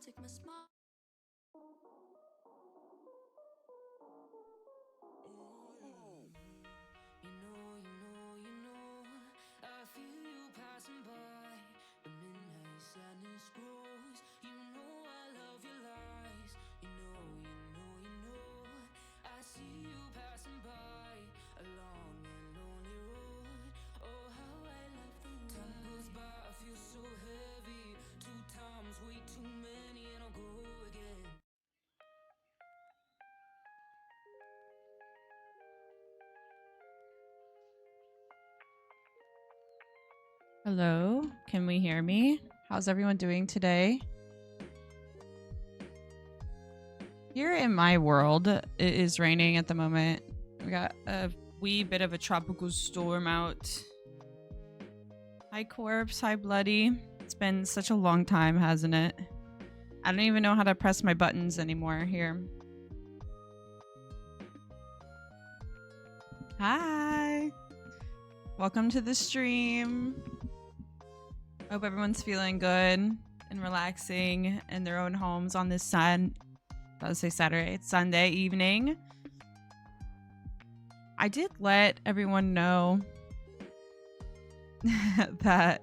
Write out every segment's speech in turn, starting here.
take my smile. I feel you passing by. The midnight sadness grows. You know I love your lies. I see you passing by a long and lonely road. Oh, how I love the night. Time goes by, I feel so heavy. 2 times, way too many, and I'll go again. Hello, can we hear me? How's everyone doing today? Here in my world, it is raining at the moment. We got a wee bit of a tropical storm out. Hi Corpse, hi Bloody. It's been such a long time, hasn't it? I don't even know how to press my buttons anymore here. Hi! Welcome to the stream. Hope everyone's feeling good and relaxing in their own homes on this Saturday, it's Sunday evening. I did let everyone know that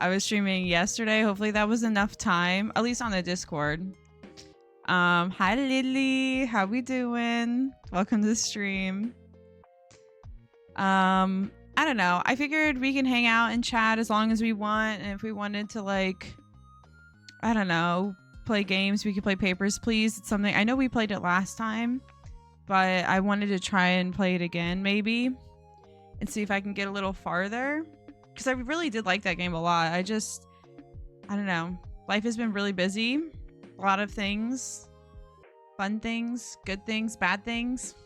I was streaming yesterday. Hopefully that was enough time, at least on the Discord. Hi Lily, how we doing? Welcome to the stream. I don't know. I figured we can hang out and chat as long as we want. And if we wanted to, like, I don't know, play games, we could play Papers, Please. It's something, I know we played it last time, but I wanted to try and play it again, maybe, and see if I can get a little farther. Because I really did like that game a lot. I don't know. Life has been really busy. A lot of things. Fun things, good things, bad things.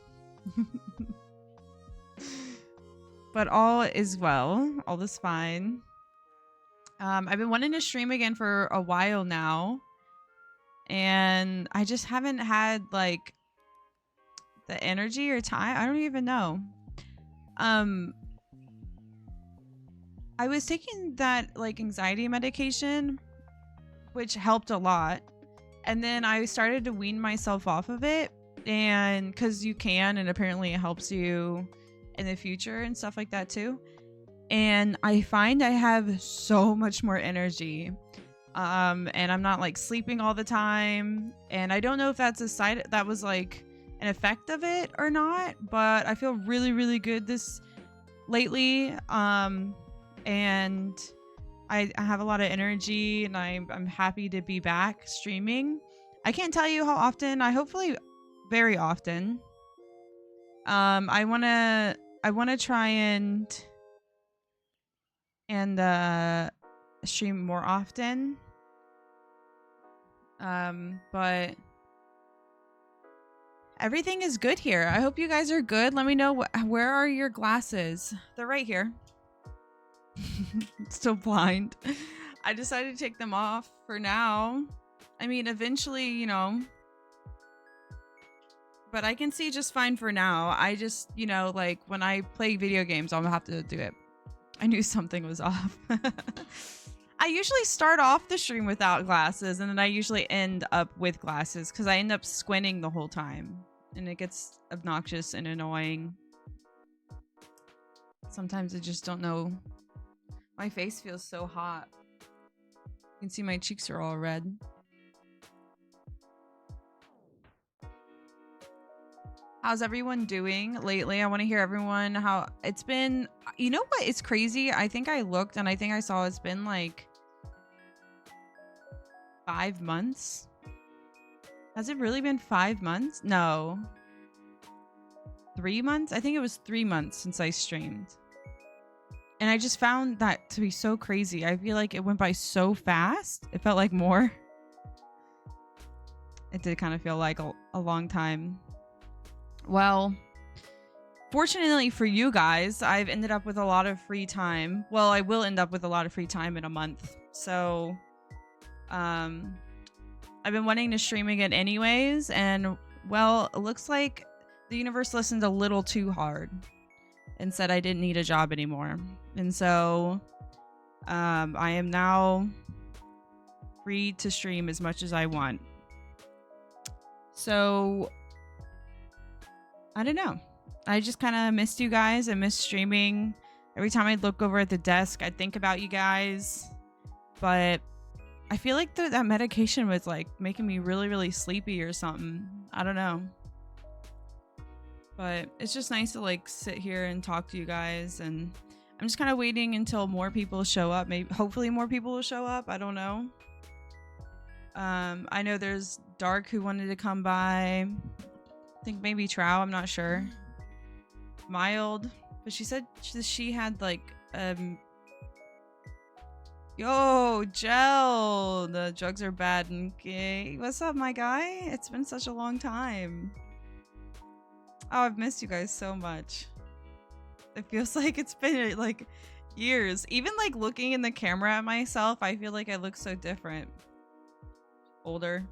But all is well. All is fine. I've been wanting to stream again for a while now. And I just haven't had, like, the energy or time. I don't even know. I was taking that, like, anxiety medication, which helped a lot. And then I started to wean myself off of it. And because you can, and apparently it helps you in the future and stuff like that too. And I find I have so much more energy. And I'm not, like, sleeping all the time. And I don't know if that's that was like an effect of it or not, but I feel really, really good lately. And I have a lot of energy, and I'm happy to be back streaming. I can't tell you how often. Hopefully very often. I wanna try and stream more often. But everything is good here. I hope you guys are good. Let me know where are your glasses? They're right here. Still blind. I decided to take them off for now. I mean, eventually, you know, but I can see just fine for now. I just, you know, like, when I play video games, I'll have to do it. I knew something was off. I usually start off the stream without glasses, and then I usually end up with glasses because I end up squinting the whole time, and it gets obnoxious and annoying. Sometimes I just don't know. My face feels so hot. You can see my cheeks are all red. How's everyone doing lately? I want to hear everyone how it's been. You know what? It's crazy. I think I looked and I think I saw it's been like 5 months. Has it really been 5 months? No. 3 months? I think it was 3 months since I streamed. And I just found that to be so crazy. I feel like it went by so fast. It felt like more. It did kind of feel like a long time. Well, fortunately for you guys, I've ended up with a lot of free time. Well, I will end up with a lot of free time in a month. So, I've been wanting to stream again anyways. And, well, it looks like the universe listened a little too hard and said I didn't need a job anymore. And so, I am now free to stream as much as I want. So I don't know. I just kind of missed you guys. I miss streaming. Every time I look over at the desk, I think about you guys. But I feel like that medication was like making me really, really sleepy or something. I don't know. But it's just nice to like sit here and talk to you guys. And I'm just kind of waiting until more people show up. Maybe, hopefully more people will show up. I don't know. I know there's Dark who wanted to come by. I think maybe Trow. I'm not sure. Mild. But she said she had like, yo, Gel. The drugs are bad and gay. What's up, my guy? It's been such a long time. Oh, I've missed you guys so much. It feels like it's been like years. Even like looking in the camera at myself, I feel like I look so different. Older.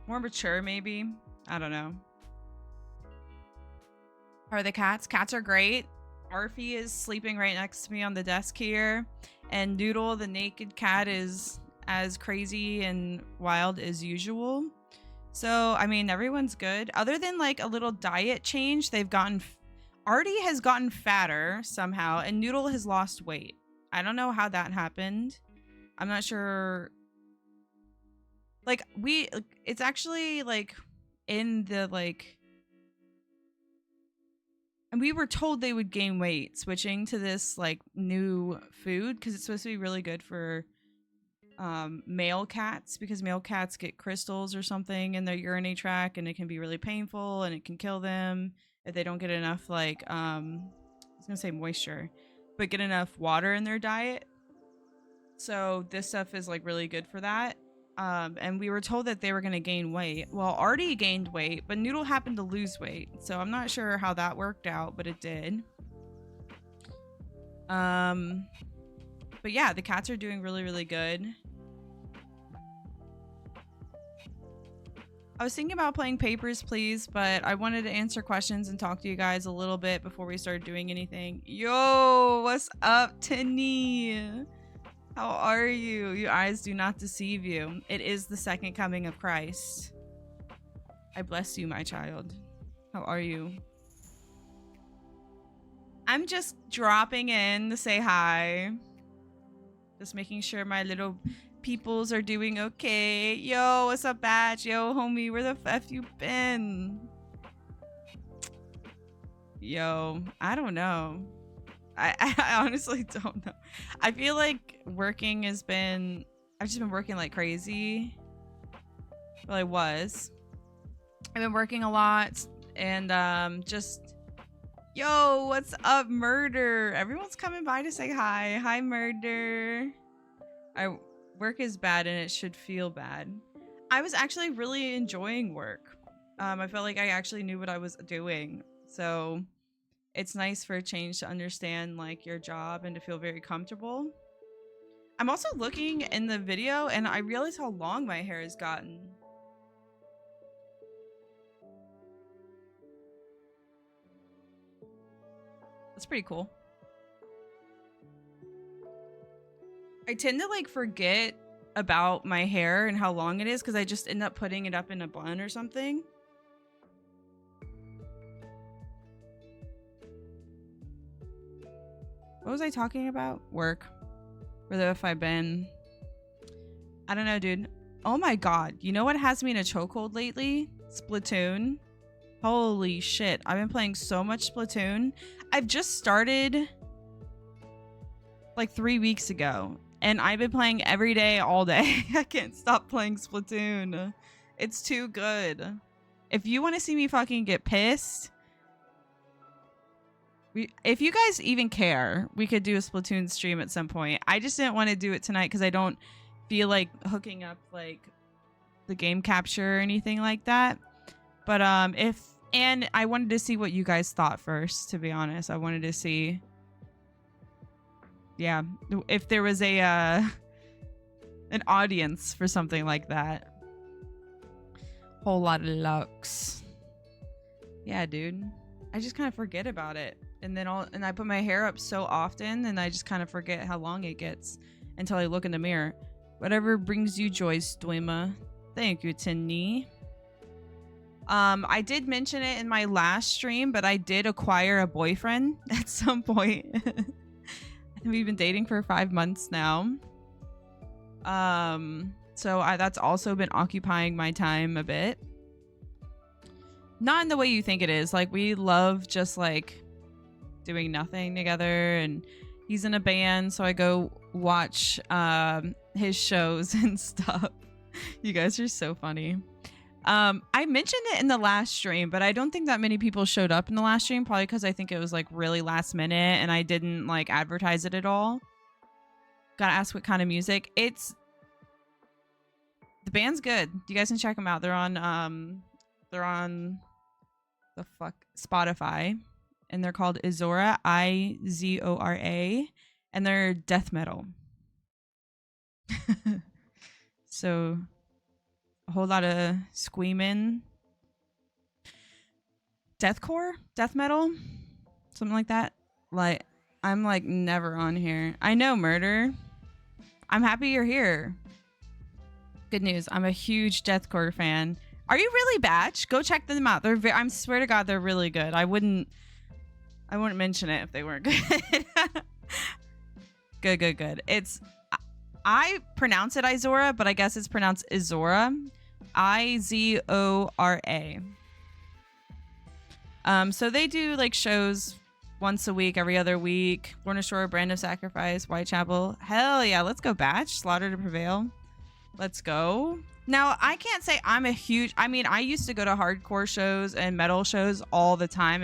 More mature, maybe. I don't know. How are the cats? Cats are great. Arfie is sleeping right next to me on the desk here. And Noodle, the naked cat, is as crazy and wild as usual. So, I mean, everyone's good. Other than like a little diet change, they've gotten... Artie has gotten fatter somehow, and Noodle has lost weight. I don't know how that happened. I'm not sure. Like, it's actually like in the like... And we were told they would gain weight switching to this like new food because it's supposed to be really good for male cats, because male cats get crystals or something in their urinary tract, and it can be really painful and it can kill them if they don't get enough like I was gonna say moisture, but get enough water in their diet. So this stuff is like really good for that. And we were told that they were gonna gain weight. Well, Artie gained weight, but Noodle happened to lose weight, so I'm not sure how that worked out, but it did. But yeah, the cats are doing really, really good. I was thinking about playing Papers, Please, but I wanted to answer questions and talk to you guys a little bit before we started doing anything. Yo, what's up, Tinny? How are you? Your eyes do not deceive you. It is the second coming of Christ. I bless you, my child. How are you? I'm just dropping in to say hi. Just making sure my little peoples are doing okay. Yo, what's up, Batch? Yo, homie, where the F you been? Yo, I don't know. I honestly don't know. I feel like working has been... I've just been working like crazy. Well, I was. I've been working a lot. And just... Yo, what's up, Murder? Everyone's coming by to say hi. Hi, Murder. Work is bad and it should feel bad. I was actually really enjoying work. I felt like I actually knew what I was doing. So it's nice for a change to understand like your job and to feel very comfortable. I'm also looking in the video and I realize how long my hair has gotten. That's pretty cool. I tend to like forget about my hair and how long it is because I just end up putting it up in a bun or something. What was I talking about? Work. Where the F I been? I don't know, dude. Oh my god. You know what has me in a chokehold lately? Splatoon. Holy shit. I've been playing so much Splatoon. I've just started like 3 weeks ago. And I've been playing every day, all day. I can't stop playing Splatoon. It's too good. If you want to see me fucking get pissed... if you guys even care, we could do a Splatoon stream at some point. I just didn't want to do it tonight because I don't feel like hooking up like the game capture or anything like that. But and I wanted to see what you guys thought first, to be honest. I wanted to see, yeah, if there was a an audience for something like that. Whole lot of Lux. Yeah, dude. I just kind of forget about it. And then I put my hair up so often and I just kind of forget how long it gets until I look in the mirror. Whatever brings you joy, Stoima. Thank you, Tinny. I did mention it in my last stream, but I did acquire a boyfriend at some point. We've been dating for 5 months now. So that's also been occupying my time a bit. Not in the way you think it is. Like, we love just like doing nothing together, and he's in a band, so I go watch his shows and stuff. You guys are so funny. I mentioned it in the last stream, but I don't think that many people showed up in the last stream, probably because I think it was like really last minute and I didn't like advertise it at all. Gotta ask what kind of music. The band's good. You guys can check them out. They're on the fuck Spotify, and they're called Izora, Izora, and they're death metal. So a whole lot of screaming, deathcore, death metal, something like that. Like, I'm like never on here. I know, Murder. I'm happy you're here. Good news. I'm a huge deathcore fan. Are you really, Batch? Go check them out. I swear to God, they're really good. I wouldn't mention it if they weren't good. Good. I pronounce it Izora, but I guess it's pronounced Izora. Izora. So they do like shows once a week, every other week. Lorna Shore, Brand of Sacrifice, Whitechapel. Hell yeah, let's go, Batch. Slaughter to Prevail. Let's go. Now, I can't say I'm a huge... I mean, I used to go to hardcore shows and metal shows all the time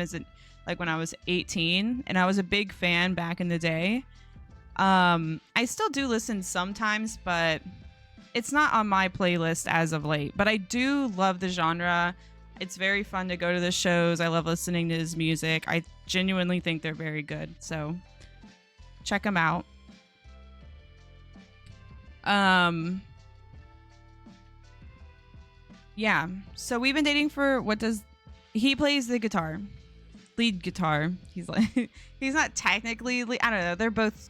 like when I was 18, and I was a big fan back in the day. I still do listen sometimes, but it's not on my playlist as of late. But I do love the genre. It's very fun to go to the shows. I love listening to his music. I genuinely think they're very good. So check them out. Yeah. So we've been dating for he plays the guitar, lead guitar. He's like, he's not technically lead. I don't know. They're both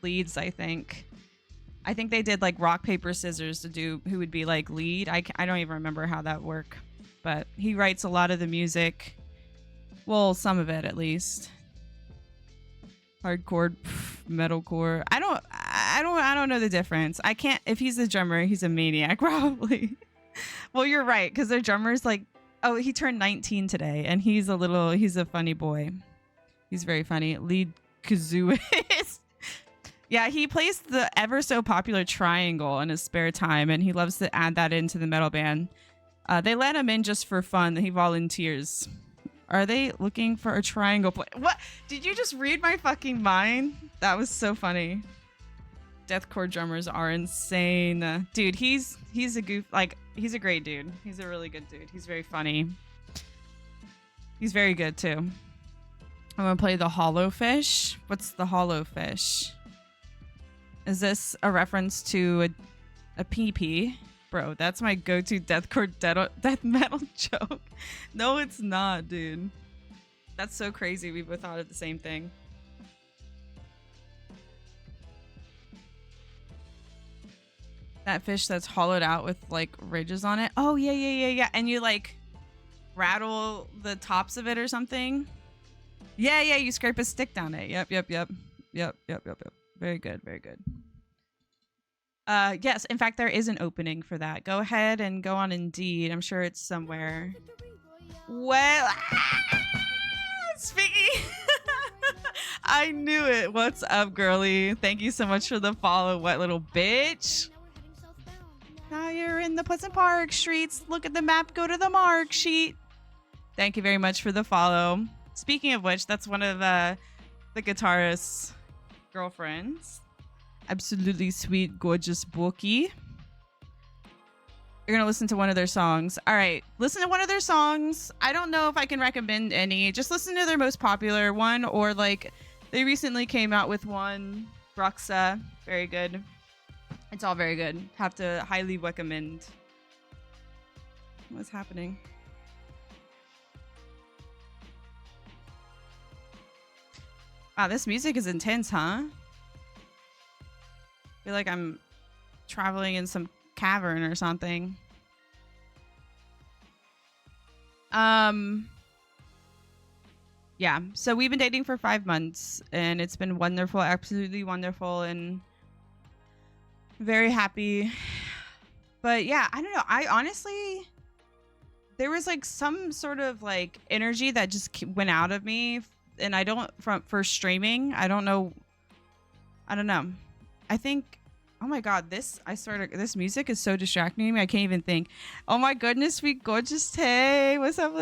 leads, I think. I think they did like rock, paper, scissors to do who would be like lead. I don't even remember how that worked, but he writes a lot of the music. Well, some of it at least. Hardcore, metalcore. I don't know the difference. I can't. If he's the drummer, he's a maniac probably. Well, you're right, because their drummer's like, oh, he turned 19 today, and he's a funny boy. He's very funny. Lead kazooist. Yeah, he plays the ever so popular triangle in his spare time, and he loves to add that into the metal band. They let him in just for fun. He volunteers. Are they looking for a triangle play? What? Did you just read my fucking mind? That was so funny. Deathcore drummers are insane. Dude, he's a goof. Like, he's a great dude. He's a really good dude. He's very funny. He's very good, too. I'm going to play the Hollow Fish. What's the Hollow Fish? Is this a reference to a PP? Bro, that's my go-to deathcore death metal joke. No, it's not, dude. That's so crazy. We both thought of the same thing. That fish that's hollowed out with like ridges on it. Oh, yeah. And you like rattle the tops of it or something. Yeah. You scrape a stick down it. Yep. Very good. Yes, in fact, there is an opening for that. Go ahead and go on Indeed. I'm sure it's somewhere. Well, speaking. I knew it. What's up, girly? Thank you so much for the follow, wet little bitch. Now you're in the Pleasant Park streets. Look at the map. Go to the mark sheet. Thank you very much for the follow. Speaking of which, that's one of the guitarist's girlfriends. Absolutely sweet, gorgeous Bookie. You're going to listen to one of their songs. All right. Listen to one of their songs. I don't know if I can recommend any. Just listen to their most popular one, or like they recently came out with one. Roxa. Very good. It's all very good. Have to highly recommend. What's happening? Wow, this music is intense, huh? I feel like I'm traveling in some cavern or something. Yeah, so we've been dating for 5 months and it's been wonderful, absolutely wonderful, and very happy. But yeah, I don't know. I honestly, there was like some sort of like energy that just went out of me, and I don't for streaming. I don't know. I think, oh my god, this music is so distracting to me. I can't even think. Oh my goodness, sweet gorgeous Tay, what's up?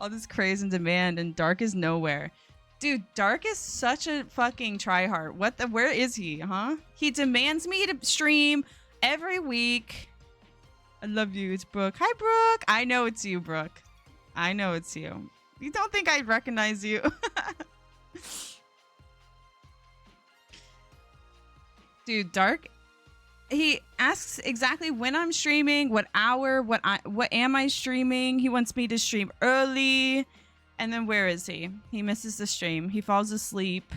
All this craze and demand, and Dark is nowhere. Dude, Dark is such a fucking tryhard. Where is he, huh? He demands me to stream every week. I love you. It's Brooke. Hi, Brooke. I know it's you, Brooke. I know it's you. You don't think I'd recognize you? Dude, Dark, he asks exactly when I'm streaming, what hour, what am I streaming. He wants me to stream early. And then where is he? He misses the stream. He falls asleep.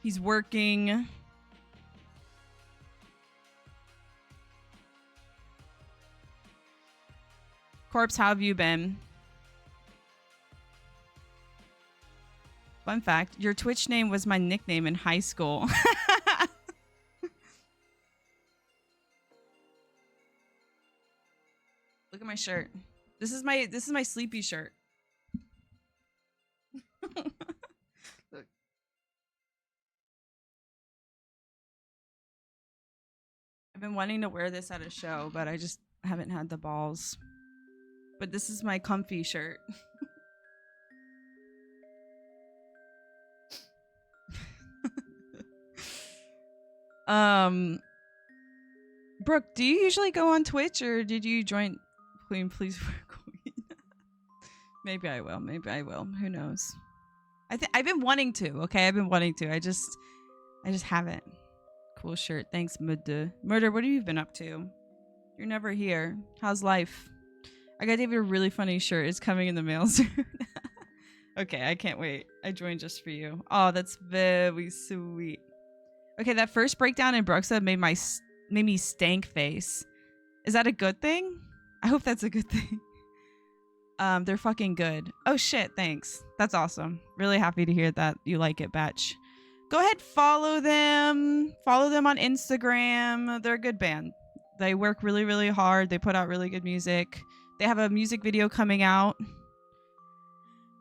He's working. Corpse, how have you been? Fun fact, your Twitch name was my nickname in high school. Look at my shirt. This is my sleepy shirt. Look. I've been wanting to wear this at a show, but I just haven't had the balls. But this is my comfy shirt. Brooke, do you usually go on Twitch, or did you join Queen Please for Queen? Maybe I will. Who knows? I've been wanting to, okay? I've been wanting to. I just haven't. Cool shirt. Thanks, Murder. Murder, what have you been up to? You're never here. How's life? I got David a really funny shirt. It's coming in the mail soon. Okay, I can't wait. I joined just for you. Oh, that's very sweet. Okay, that first breakdown in Bruxa made me stank face. Is that a good thing? I hope that's a good thing. They're fucking good. Oh shit, thanks. That's awesome. Really happy to hear that you like it, Batch. Go ahead, follow them. Follow them on Instagram. They're a good band. They work really, really hard. They put out really good music. They have a music video coming out.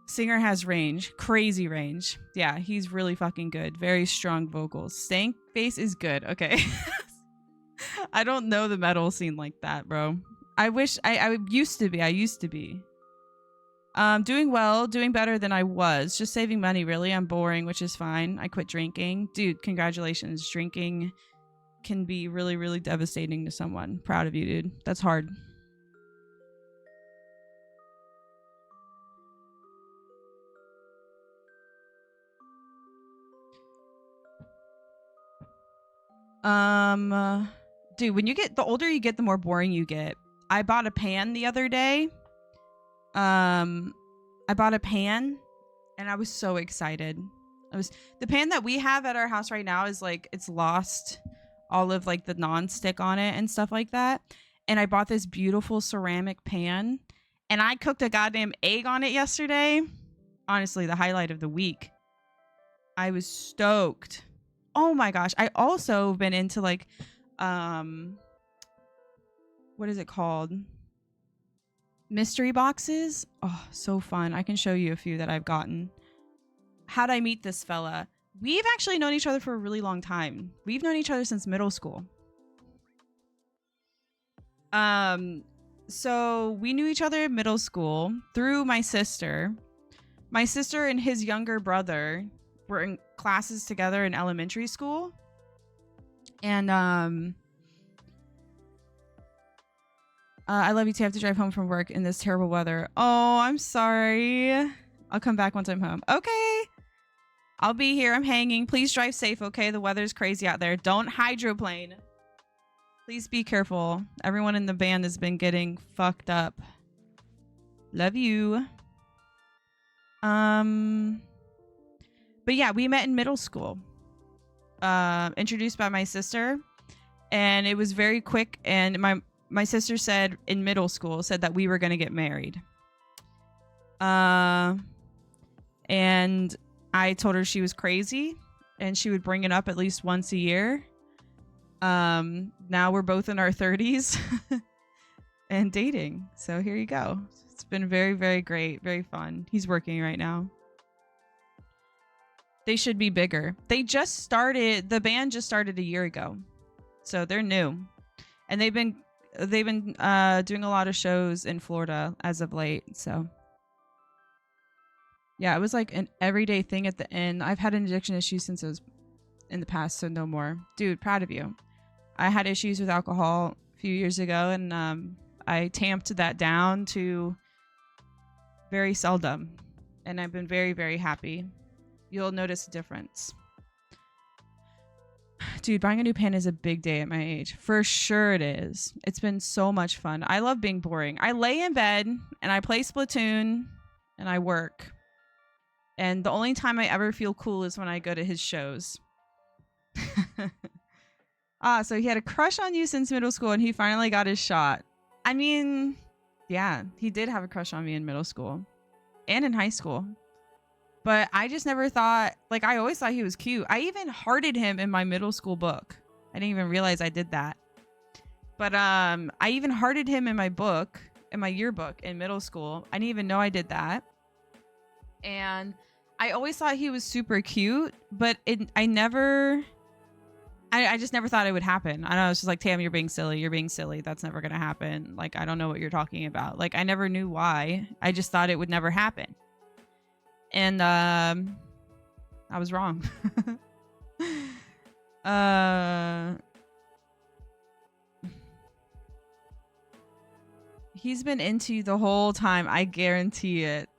Singer has range. Crazy range. Yeah, he's really fucking good. Very strong vocals. Stank face is good. Okay. I don't know the metal scene like that, bro. I wish I used to be. Doing well, doing better than I was. Just saving money, really. I'm boring, which is fine. I quit drinking. Dude, congratulations. Drinking can be really, really devastating to someone. Proud of you, dude. That's hard. Dude, when you get the older you get, the more boring you get. I bought a pan the other day. I bought a pan and I was so excited. The pan that we have at our house right now is like, it's lost all of like the non-stick on it and stuff like that. And I bought this beautiful ceramic pan and I cooked a goddamn egg on it yesterday. Honestly, the highlight of the week. I was stoked. Oh my gosh. I also been into like, what is it called? Mystery boxes. Oh, so fun. I can show you a few that I've gotten. How'd I meet this fella? We've actually known each other for a really long time. We've known each other since middle school. So we knew each other in middle school through my sister. My sister and his younger brother were in classes together in elementary school. And I love you too. I have to drive home from work in this terrible weather. Oh, I'm sorry. I'll come back once I'm home. Okay. I'll be here. I'm hanging. Please drive safe, okay? The weather's crazy out there. Don't hydroplane. Please be careful. Everyone in the band has been getting fucked up. Love you. But yeah, we met in middle school. introduced by my sister, and it was very quick. And my sister said in middle school said that we were going to get married. And I told her she was crazy, and she would bring it up at least once a year. Now we're both in our 30s and dating. So here you go. It's been very, very great, very fun. He's working right now. They should be bigger. They just started, the band just started a year ago. So they're new. And they've been doing a lot of shows in Florida as of late. So yeah, it was like an everyday thing at the end. I've had an addiction issue since it was in the past, so no more. Dude, proud of you. I had issues with alcohol a few years ago, and I tamped that down to very seldom. And I've been very, very happy. You'll notice a difference. Dude, buying a new pen is a big day at my age. For sure it is. It's been so much fun. I love being boring. I lay in bed and I play Splatoon and I work. And the only time I ever feel cool is when I go to his shows. So he had a crush on you since middle school and he finally got his shot. I mean, yeah, he did have a crush on me in middle school and in high school. But I just never thought, like, I always thought he was cute. I even hearted him in my middle school book. I didn't even realize I did that. But I even hearted him in my book, in my yearbook in middle school. I didn't even know I did that. And I always thought he was super cute, but I just never thought it would happen. I know, it's just like, Tam, you're being silly. You're being silly. That's never going to happen. Like, I don't know what you're talking about. Like, I never knew why. I just thought it would never happen. And I was wrong. He's been into you the whole time. I guarantee it.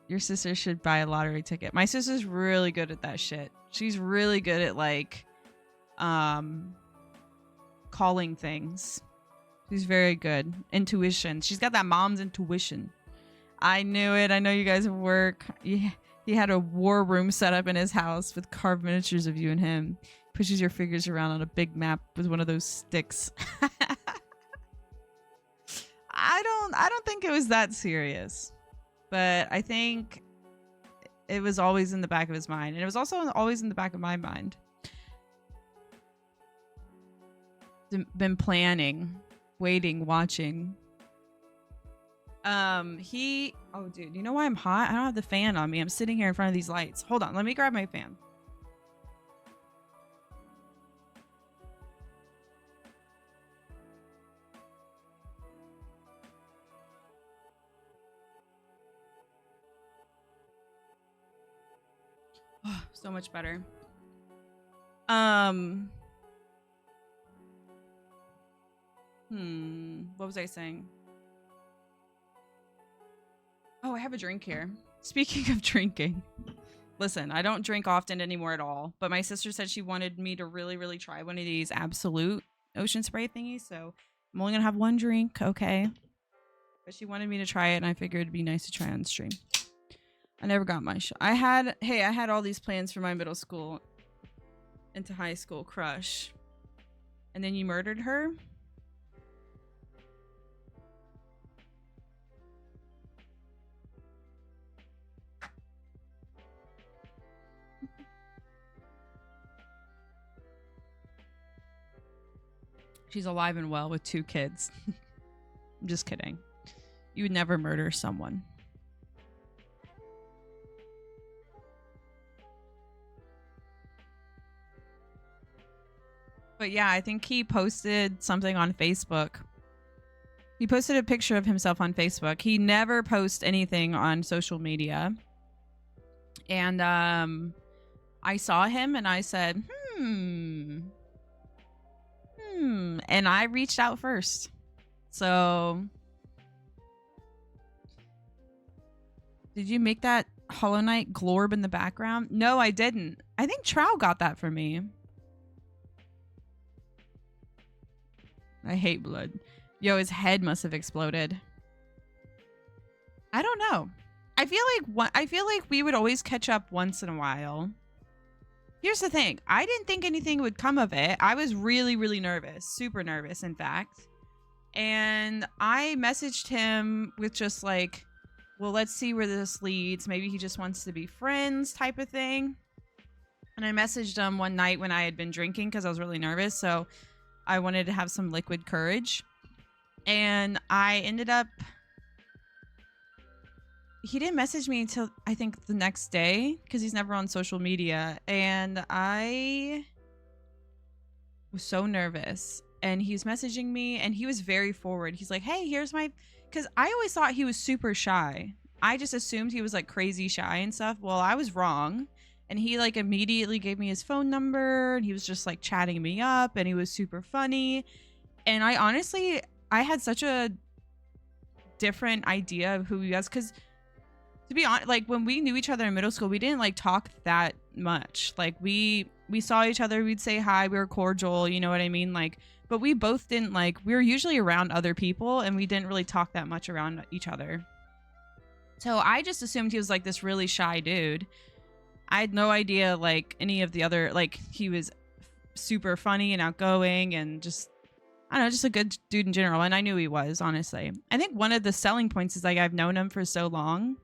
Your sister should buy a lottery ticket. My sister's really good at that shit. She's really good at like calling things. She's very good. Intuition. She's got that mom's intuition. I knew it. I know you guys work. He had a war room set up in his house with carved miniatures of you and him. Pushes your figures around on a big map with one of those sticks. I don't think it was that serious. But I think it was always in the back of his mind. And it was also always in the back of my mind. Been planning, waiting, watching. Oh dude, you know why I'm hot? I don't have the fan on me. I'm sitting here in front of these lights. Hold on, let me grab my fan. Oh, so much better. What was I saying? Oh, I have a drink here. Speaking of drinking, listen, I don't drink often anymore at all, but my sister said she wanted me to really, really try one of these Absolute ocean spray thingies, so I'm only gonna have one drink, okay? But she wanted me to try it, and I figured it'd be nice to try on stream. I never got my shot. I had all these plans for my middle school into high school crush, and then you murdered her? She's alive and well with 2 kids. I'm just kidding. You would never murder someone. But yeah, I think he posted something on Facebook. He posted a picture of himself on Facebook. He never posts anything on social media. And I saw him and I said, and I reached out first. So did you make that Hollow Knight glorb in the background? No, I didn't. I think Trow got that for me. I hate blood. Yo, his head must have exploded. I don't know. I feel like we would always catch up once in a while. Here's the thing. I didn't think anything would come of it. I was really, really nervous. Super nervous, in fact. And I messaged him with just like, well, let's see where this leads. Maybe he just wants to be friends type of thing. And I messaged him one night when I had been drinking because I was really nervous. So I wanted to have some liquid courage. And I ended up... He didn't message me until I think the next day because he's never on social media. And I was so nervous. And he's messaging me and he was very forward. He's like, hey, here's my... Because I always thought he was super shy. I just assumed he was like crazy shy and stuff. Well, I was wrong. And he like immediately gave me his phone number and he was just like chatting me up and he was super funny. And I honestly, I had such a different idea of who he was because to be honest, like when we knew each other in middle school, we didn't like talk that much. Like we saw each other, we'd say hi, we were cordial, you know what I mean? Like, but we both didn't like, we were usually around other people and we didn't really talk that much around each other. So I just assumed he was like this really shy dude. I had no idea like any of the other, like he was super funny and outgoing and just, I don't know, just a good dude in general. And I knew he was, honestly. I think one of the selling points is like I've known him for so long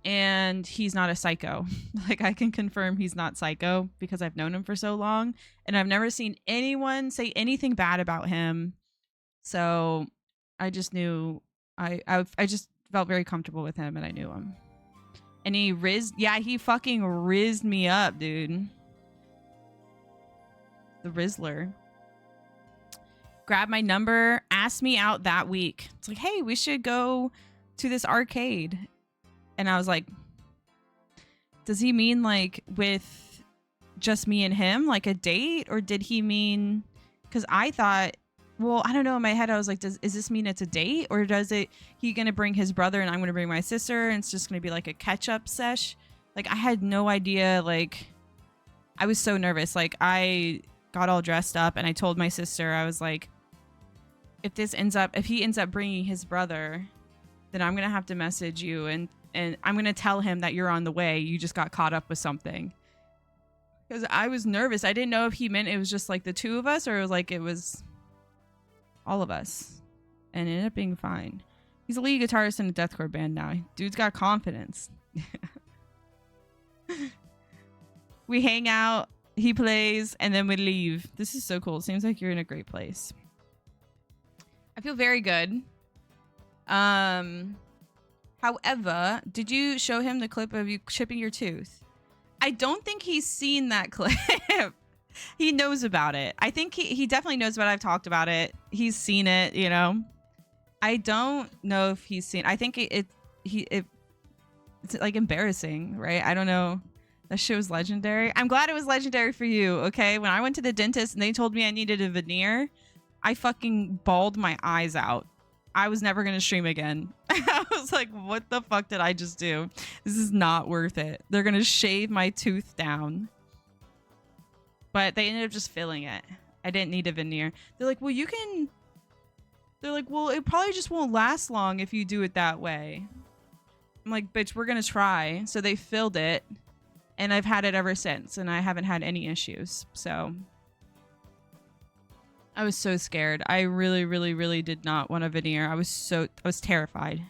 and he's not a psycho. Like I can confirm he's not psycho because I've known him for so long and I've never seen anyone say anything bad about him. So I just knew, I just felt very comfortable with him and I knew him. And he he fucking rizzed me up, dude. The Rizzler. Grabbed my number, asked me out that week. It's like, hey, we should go to this arcade. And I was like, does he mean like with just me and him, like a date? Or did he mean, because I thought, well, I don't know. In my head, I was like, does this mean it's a date? Or does it, he going to bring his brother and I'm going to bring my sister and it's just going to be like a catch up sesh? Like I had no idea. Like I was so nervous. Like I got all dressed up and I told my sister, I was like, if he ends up bringing his brother, then I'm going to have to message you and I'm going to tell him that you're on the way. You just got caught up with something. Because I was nervous. I didn't know if he meant it was just like the two of us or it was all of us. And it ended up being fine. He's a lead guitarist in a deathcore band now. Dude's got confidence. We hang out, he plays, and then we leave. This is so cool. It seems like you're in a great place. I feel very good. However, did you show him the clip of you chipping your tooth? I don't think he's seen that clip. He knows about it. I think he definitely knows about it. I've talked about it. He's seen it, you know. I don't know if he's seen. I think it's like embarrassing, right? I don't know. That shit was legendary. I'm glad it was legendary for you, okay? When I went to the dentist and they told me I needed a veneer, I fucking bawled my eyes out. I was never going to stream again. I was like, what the fuck did I just do? This is not worth it. They're going to shave my tooth down. But they ended up just filling it. I didn't need a veneer. They're like, well, it probably just won't last long if you do it that way. I'm like, bitch, we're going to try. So they filled it. And I've had it ever since. And I haven't had any issues. So I was so scared. I really, really, really did not want a veneer. I was terrified.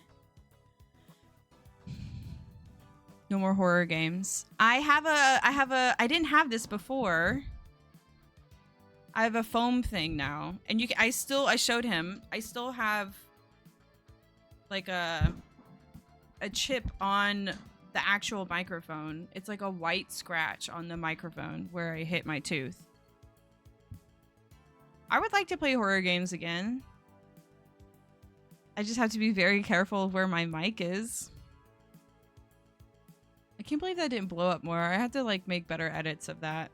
No more horror games. I didn't have this before. I have a foam thing now. And I showed him. I still have like a chip on the actual microphone. It's like a white scratch on the microphone where I hit my tooth. I would like to play horror games again. I just have to be very careful of where my mic is. I can't believe that didn't blow up more. I have to like make better edits of that.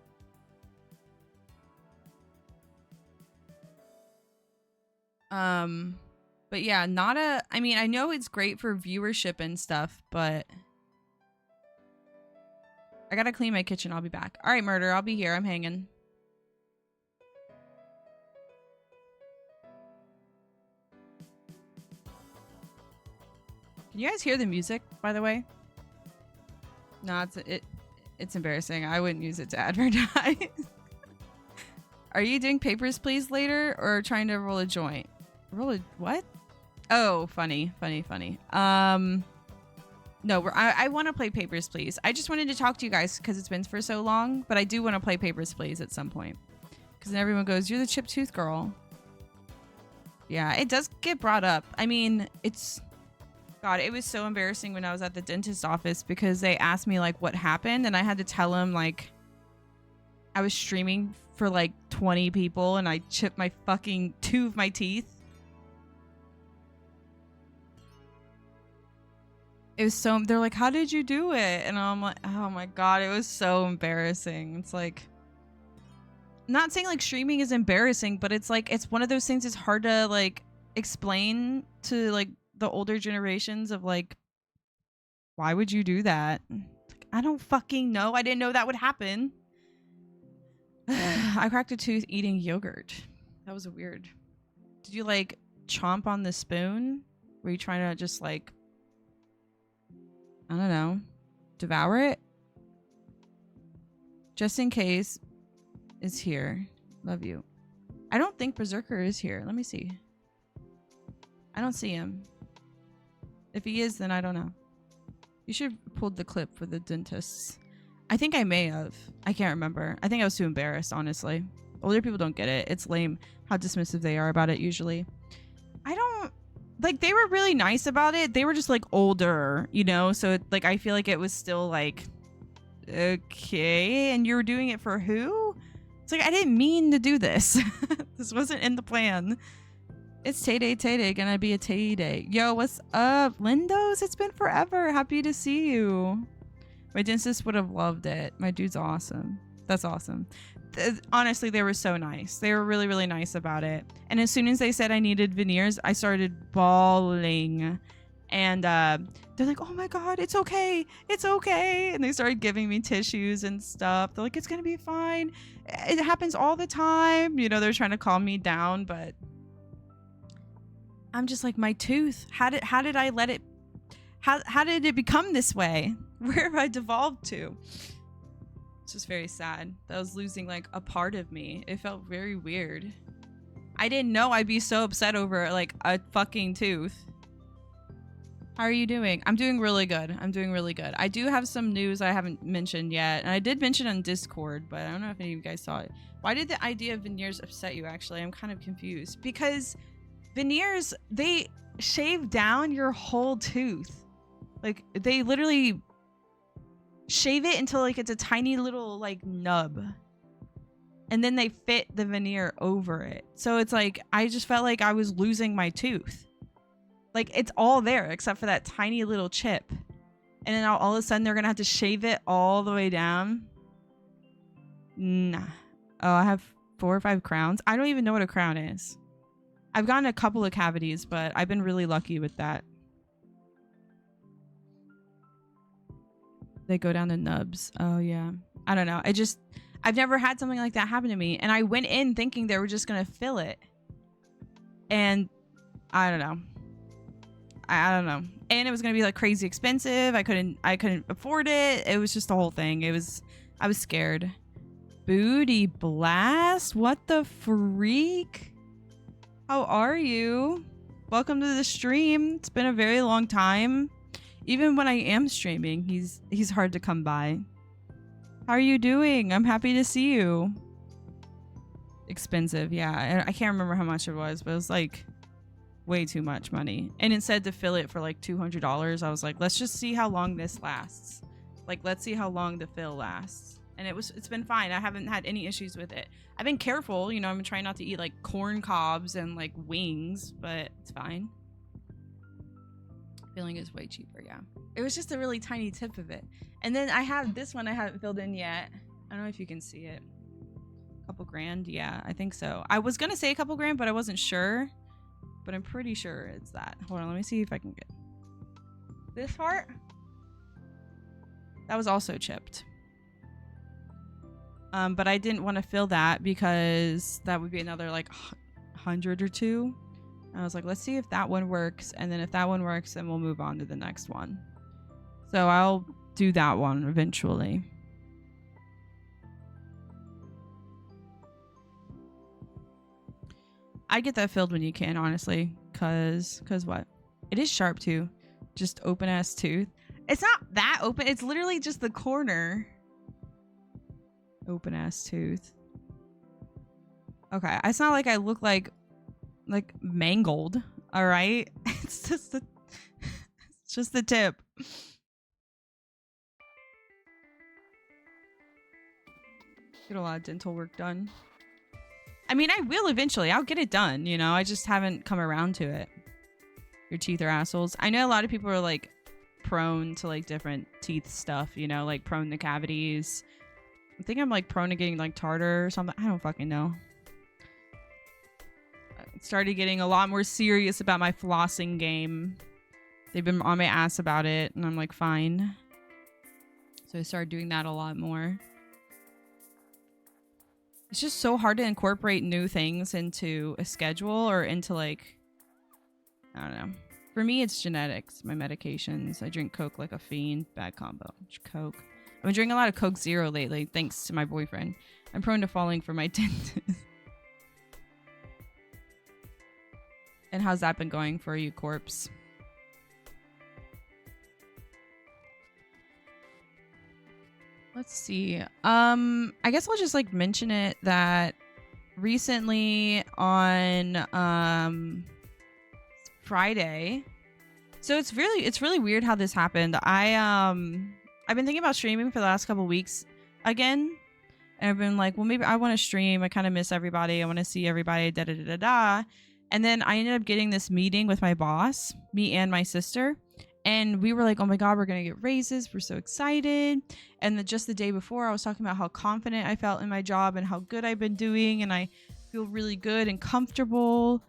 But yeah, I mean, I know it's great for viewership and stuff, but I gotta clean my kitchen. I'll be back. All right, Murder. I'll be here. I'm hanging. Can you guys hear the music, by the way? No, It's embarrassing. I wouldn't use it to advertise. Are you doing Papers, Please later or trying to roll a joint? Roll a what? Oh, funny. No, I want to play Papers, Please. I just wanted to talk to you guys because it's been for so long, but I do want to play Papers, Please at some point. Because then everyone goes, you're the chip tooth girl. Yeah, it does get brought up. I mean, God, it was so embarrassing when I was at the dentist office because they asked me like what happened and I had to tell them like I was streaming for like 20 people and I chipped my fucking 2 of my teeth. It was so, they're like, how did you do it? And I'm like, oh my God, it was so embarrassing. It's like, not saying like streaming is embarrassing, but it's like, it's one of those things it's hard to like explain to like the older generations of like, why would you do that? Like, I don't fucking know. I didn't know that would happen. I cracked a tooth eating yogurt. That was weird. Did you like chomp on the spoon? Were you trying to just like, I don't know, devour it? Just in case is here. Love you. I don't think Berserker is here. Let me see. I don't see him. If he is, then I don't know. You should have pulled the clip for the dentists. I think I may have. I can't remember. I think I was too embarrassed, honestly. Older people don't get it. It's lame how dismissive they are about it usually. I don't... Like, they were really nice about it. They were just, like, older, you know? So, it, like, I feel like it was still, like, okay. And you were doing it for who? It's like, I didn't mean to do this. This wasn't in the plan. It's Tay-Day, gonna be a Tay-Day. Yo, what's up? Lindos, it's been forever. Happy to see you. My dentist would have loved it. My dude's awesome. That's awesome. Honestly, they were so nice. They were really, really nice about it. And as soon as they said I needed veneers, I started bawling. And they're like, oh my God, it's okay. It's okay. And they started giving me tissues and stuff. They're like, it's going to be fine. It happens all the time. You know, they're trying to calm me down, but I'm just like, my tooth, how did I let it, how did it become this way? Where have I devolved to? It's just very sad that I was losing like a part of me. It felt very weird. I didn't know I'd be so upset over like a fucking tooth. How are you doing? I'm doing really good. I'm doing really good. I do have some news I haven't mentioned yet. And I did mention on Discord, but I don't know if any of you guys saw it. Why did the idea of veneers upset you, actually? I'm kind of confused. Because veneers, they shave down your whole tooth. Like, they literally shave it until like it's a tiny little like nub. And then they fit the veneer over it. So it's like, I just felt like I was losing my tooth. Like, it's all there except for that tiny little chip. And then all of a sudden they're going to have to shave it all the way down. Nah. Oh, I have 4 or 5 crowns. I don't even know what a crown is. I've gotten a couple of cavities, but I've been really lucky with that. They go down the nubs. Oh, yeah. I don't know. I've never had something like that happen to me. And I went in thinking they were just going to fill it. And I don't know. I don't know. And it was going to be like crazy expensive. I couldn't afford it. It was just the whole thing. I was scared. Booty blast? What the freak? How are you? Welcome to the stream. It's been a very long time. Even when I am streaming, he's hard to come by. How are you doing? I'm happy to see you. Expensive, yeah. I can't remember how much it was, but it was like way too much money. And instead to fill it for like $200, I was like, let's just see how long this lasts. Like, let's see how long the fill lasts. And it's been fine. I haven't had any issues with it. I've been careful, you know, I'm trying not to eat like corn cobs and like wings, but it's fine. Filling is way cheaper, yeah. It was just a really tiny tip of it. And then I have this one I haven't filled in yet. I don't know if you can see it. A couple grand, yeah, I think so. I was gonna say a couple grand, but I wasn't sure. But I'm pretty sure it's that. Hold on, let me see if I can get this part. That was also chipped. But I didn't want to fill that because that would be another like 100 or 2. I was like, let's see if that one works. And then if that one works, then we'll move on to the next one. So I'll do that one eventually. I get that filled when you can, honestly. Cause what? It is sharp too. Just open ass tooth. It's not that open. It's literally just the corner. Open ass tooth. Okay, it's not like I look like mangled. All right, it's just the tip. Get a lot of dental work done. I mean, I will eventually. I'll get it done. You know, I just haven't come around to it. Your teeth are assholes. I know a lot of people are like prone to like different teeth stuff. You know, like prone to cavities. I think I'm like prone to getting like tartar or something. I don't fucking know. I started getting a lot more serious about my flossing game. They've been on my ass about it, and I'm like, fine. So I started doing that a lot more. It's just so hard to incorporate new things into a schedule or into like, I don't know. For me, it's genetics, my medications. I drink Coke like a fiend. Bad combo. Coke. I've been drinking a lot of Coke Zero lately, thanks to my boyfriend. I'm prone to falling for my dentist. And how's that been going for you, Corpse? Let's see. I guess I'll just like mention it that recently on Friday. So it's really weird how this happened. I've been thinking about streaming for the last couple weeks again. And I've been like, well, maybe I want to stream. I kind of miss everybody. I want to see everybody, da da da da da. And then I ended up getting this meeting with my boss, me and my sister. And we were like, oh my God, we're going to get raises. We're so excited. And just the day before, I was talking about how confident I felt in my job and how good I've been doing. And I feel really good and comfortable.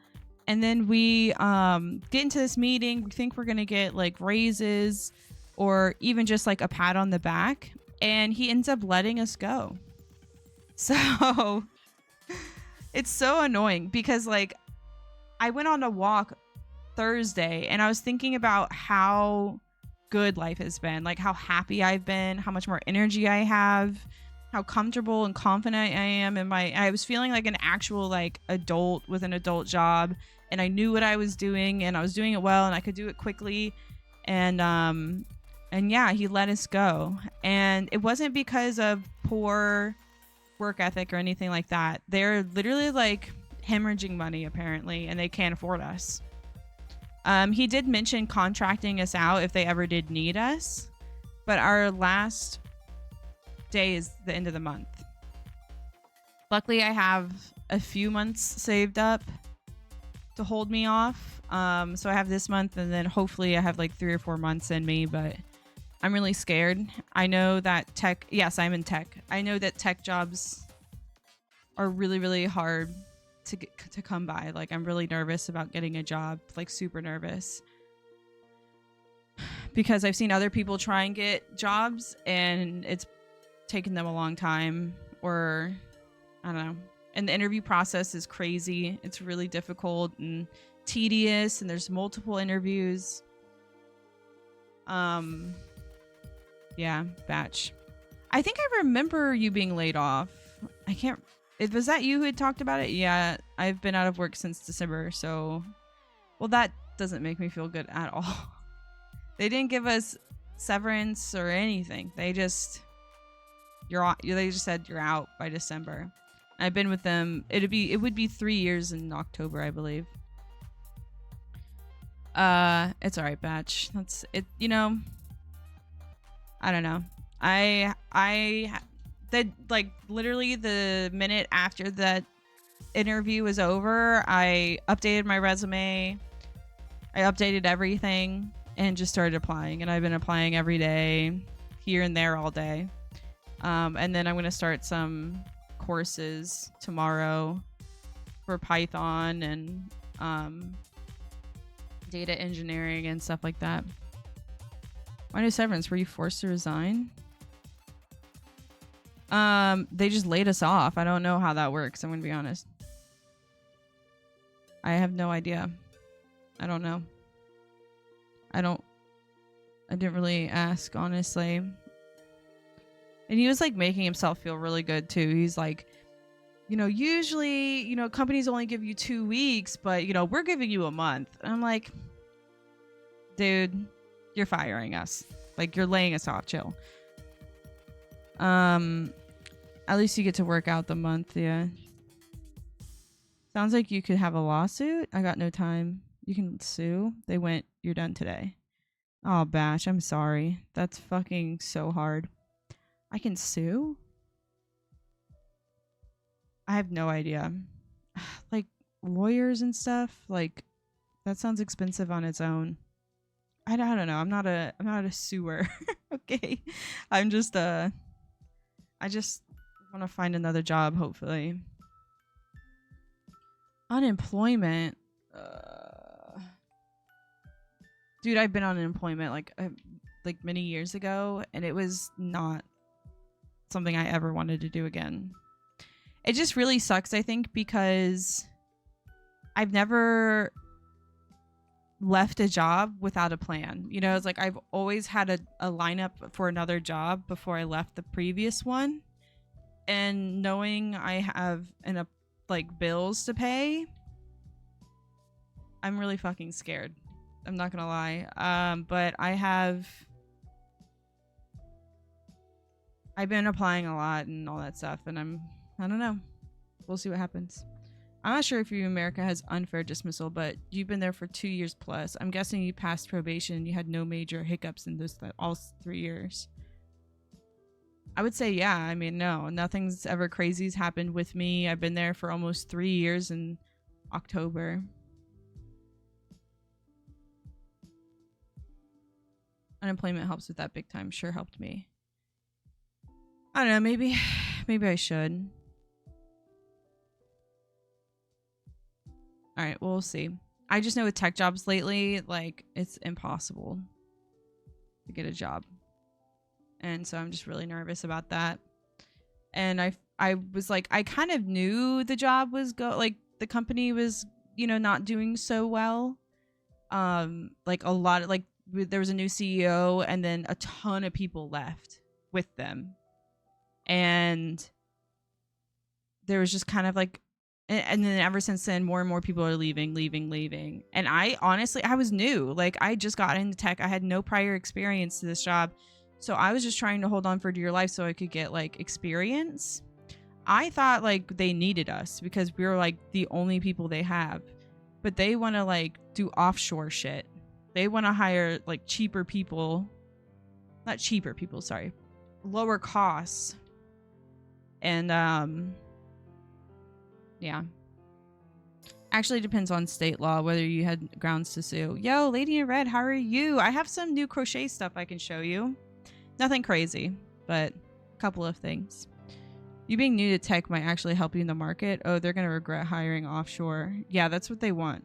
And then we get into this meeting. We think we're going to get like raises or even just like a pat on the back. And he ends up letting us go. So it's so annoying because like I went on a walk Thursday and I was thinking about how good life has been, like how happy I've been, how much more energy I have, how comfortable and confident I am in I was feeling like an actual like adult with an adult job, and I knew what I was doing and I was doing it well and I could do it quickly. And yeah, he let us go. And it wasn't because of poor work ethic or anything like that. They're literally like hemorrhaging money apparently, and they can't afford us. He did mention contracting us out if they ever did need us, but our last day is the end of the month. Luckily, I have a few months saved up to hold me off. So I have this month, and then hopefully I have like 3 or 4 months in me, but I'm really scared. I know that tech, yes, I'm in tech. I know that tech jobs are really, really hard to come by. Like, I'm really nervous about getting a job, like super nervous, because I've seen other people try and get jobs and it's taken them a long time, or I don't know. And the interview process is crazy. It's really difficult and tedious, and there's multiple interviews. Yeah, batch. I think I remember you being laid off. I can't. Was that you who had talked about it? Yeah, I've been out of work since December, so... Well, that doesn't make me feel good at all. They didn't give us severance or anything. They just... They just said you're out by December. I've been with them... It would be 3 years in October, I believe. It's alright, batch. That's it. You know... I don't know. That like literally the minute after that interview was over, I updated my resume, I updated everything, and just started applying. And I've been applying every day, here and there, all day. And then I'm going to start some courses tomorrow for Python and data engineering and stuff like that. Why no severance? Were you forced to resign? They just laid us off. I don't know how that works. I'm gonna be honest. I have no idea. I don't know. I didn't really ask, honestly. And he was like making himself feel really good too. He's like, usually, companies only give you 2 weeks, but, we're giving you a month. And I'm like, dude, you're firing us. Like, you're laying us off. Chill. At least you get to work out the month. Yeah. Sounds like you could have a lawsuit. I got no time. You can sue. They went, you're done today. Oh, Bash, I'm sorry. That's fucking so hard. I can sue? I have no idea. Like, lawyers and stuff, like, that sounds expensive on its own. I don't know. I'm not a sewer. Okay. I just want to find another job, hopefully. Unemployment. Dude, I've been on unemployment like many years ago, and it was not something I ever wanted to do again. It just really sucks, I think, because I've never left a job without a plan. It's like I've always had a lineup for another job before I left the previous one. And knowing I have bills to pay, I'm really fucking scared. I'm not gonna lie. But I've been applying a lot and all that stuff, and I don't know. We'll see what happens. I'm not sure if America has unfair dismissal, but you've been there for 2 years plus. I'm guessing you passed probation. You had no major hiccups in all 3 years. I would say, yeah. I mean, no, nothing's ever crazy's happened with me. I've been there for almost 3 years in October. Unemployment helps with that big time. Sure helped me. I don't know. Maybe I should. All right, we'll see. I just know with tech jobs lately, like, it's impossible to get a job. And so I'm just really nervous about that. And I was like, I kind of knew the job was the company was, not doing so well. Like a lot of, there was a new CEO and then a ton of people left with them. And there was just kind of and then ever since then, more and more people are leaving. And I honestly, I was new. Like, I just got into tech. I had no prior experience to this job. So I was just trying to hold on for dear life so I could get experience. I thought they needed us because we were the only people they have. But they want to do offshore shit. They want to hire cheaper people. Not cheaper people, sorry. Lower costs. And yeah. Actually depends on state law whether you had grounds to sue. Yo, Lady in Red, how are you? I have some new crochet stuff I can show you. Nothing crazy, but a couple of things. You being new to tech might actually help you in the market. Oh, they're going to regret hiring offshore. Yeah, that's what they want.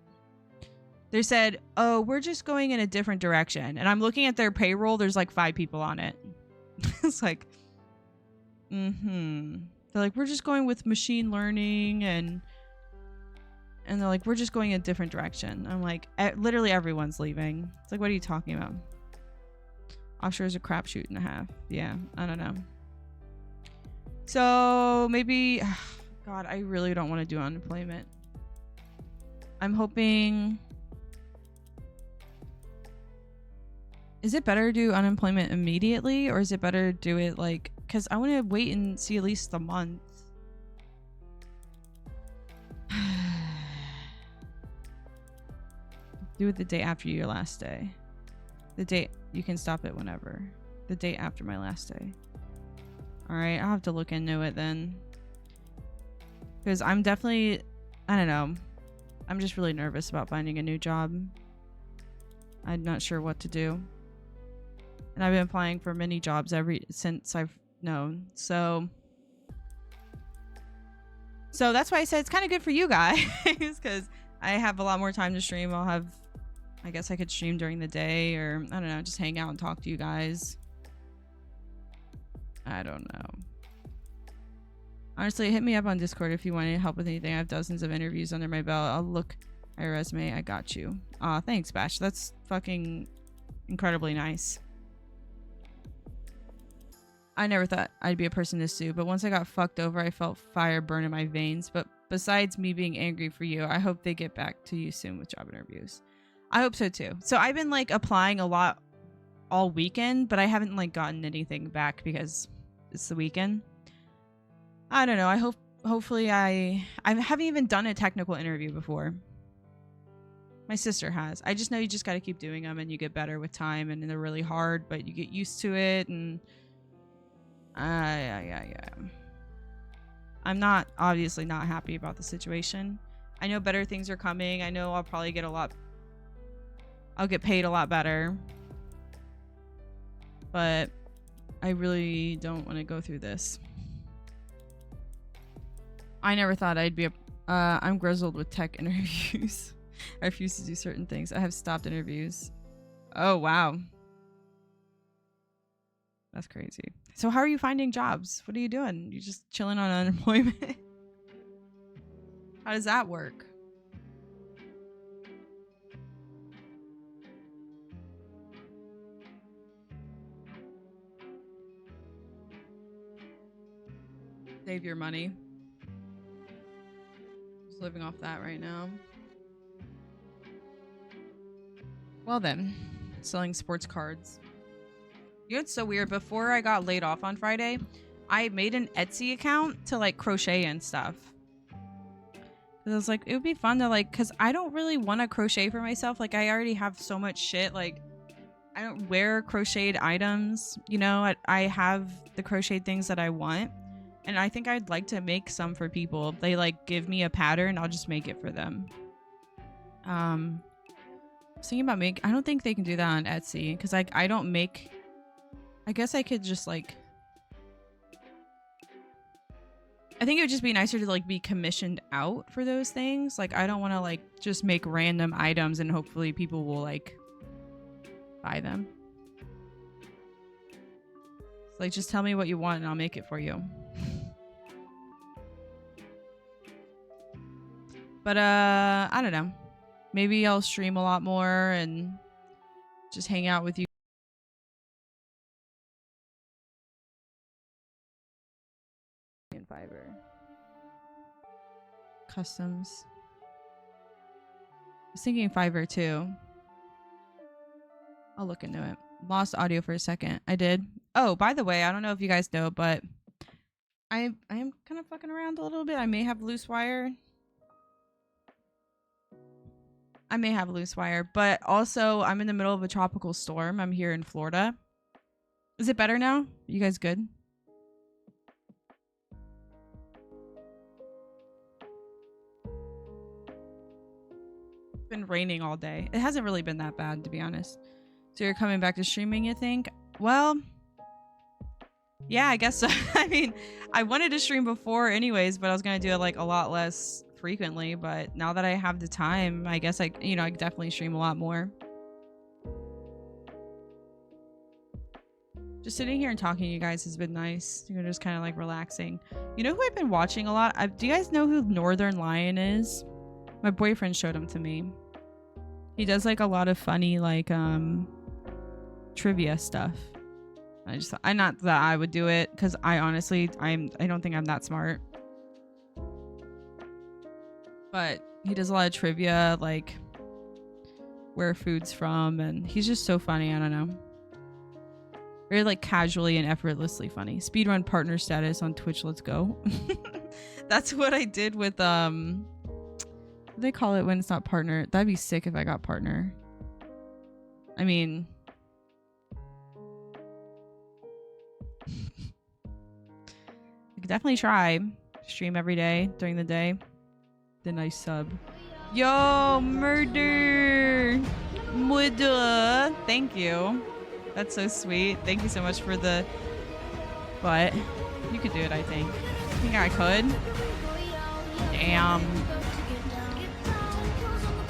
They said, oh, we're just going in a different direction. And I'm looking at their payroll. There's 5 people on it. It's like, They're like, we're just going with machine learning and they're like, we're just going in a different direction. I'm like, literally everyone's leaving. It's like, what are you talking about? Offshore is a crapshoot and a half. Yeah, I don't know. So maybe, God, I really don't want to do unemployment. I'm hoping. Is it better to do unemployment immediately or is it better to do it because I want to wait and see at least a month. Do it the day after your last day. The date, you can stop it whenever. The day after my last day. Alright, I'll have to look into it then. Because I'm definitely, I don't know. I'm just really nervous about finding a new job. I'm not sure what to do. And I've been applying for many jobs since I've known. So that's why I said it's kind of good for you guys. Because I have a lot more time to stream. I guess I could stream during the day or, I don't know, just hang out and talk to you guys. I don't know. Honestly, hit me up on Discord if you want any help with anything. I have dozens of interviews under my belt. I'll look at your resume. I got you. Aw, thanks, Bash. That's fucking incredibly nice. I never thought I'd be a person to sue, but once I got fucked over, I felt fire burn in my veins. But besides me being angry for you, I hope they get back to you soon with job interviews. I hope so too. So I've been like applying a lot all weekend, but I haven't like gotten anything back because it's the weekend. I don't know. Hopefully I haven't even done a technical interview before. My sister has. I just know you just got to keep doing them and you get better with time, and they're really hard, but you get used to it. And I'm not obviously not happy about the situation. I know better things are coming. I know I'll probably get I'll get paid a lot better. But I really don't want to go through this. I never thought I'd be I'm grizzled with tech interviews. I refuse to do certain things. I have stopped interviews. Oh, wow. That's crazy. So how are you finding jobs? What are you doing? You just chilling on unemployment? How does that work? Save your money. Just living off that right now. Well then, selling sports cards. You know, it's so weird. Before I got laid off on Friday, I made an Etsy account to like crochet and stuff. I was like, it would be fun to like, cause I don't really want to crochet for myself. Like I already have so much shit. Like I don't wear crocheted items. You know, I have the crocheted things that I want. And I think I'd like to make some for people. If they like give me a pattern, I'll just make it for them. I was thinking about I don't think they can do that on Etsy because like I don't make. I guess I could just like. I think it would just be nicer to like be commissioned out for those things. Like I don't want to like just make random items and hopefully people will like buy them. Like just tell me what you want and I'll make it for you. But I don't know. Maybe I'll stream a lot more and just hang out with you. In Fiverr. Customs. I was thinking Fiverr too. I'll look into it. Lost audio for a second. I did. Oh, by the way, I don't know if you guys know, but I am kind of fucking around a little bit. I may have loose wire. But also I'm in the middle of a tropical storm. I'm here in Florida. Is it better now? You guys good? It's been raining all day. It hasn't really been that bad, to be honest. So you're coming back to streaming, you think? Well, yeah, I guess so. I mean, I wanted to stream before anyways, but I was going to do it like a lot less frequently. But now that I have the time, I guess I definitely stream a lot more. Just sitting here and talking to you guys has been nice. You're just kind of like relaxing. You know who I've been watching a lot? Do you guys know who Northern Lion is? My boyfriend showed him to me. He does like a lot of funny like trivia stuff. I not that I would do it because I honestly I don't think I'm that smart. But he does a lot of trivia, like where food's from, and he's just so funny. I don't know. Very like casually and effortlessly funny. Speedrun partner status on Twitch. Let's go. That's what I did with what do they call it when it's not partner? That'd be sick if I got partner. I mean, I could definitely try. Stream every day during the day. Then I sub. Yo, murder. Thank you. That's so sweet. Thank you so much for the. But you could do it, I think. I think I could. Damn.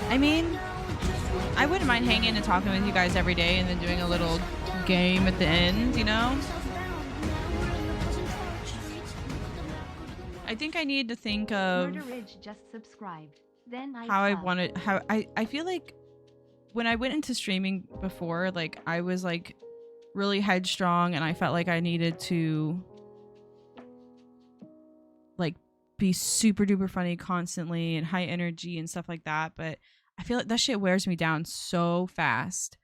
I mean, I wouldn't mind hanging and talking with you guys every day and then doing a little game at the end, you know? I think I need to think of Murder Ridge just subscribed. Then I feel like when I went into streaming before, like I was like really headstrong and I felt like I needed to like be super duper funny constantly and high energy and stuff like that. But I feel like that shit wears me down so fast.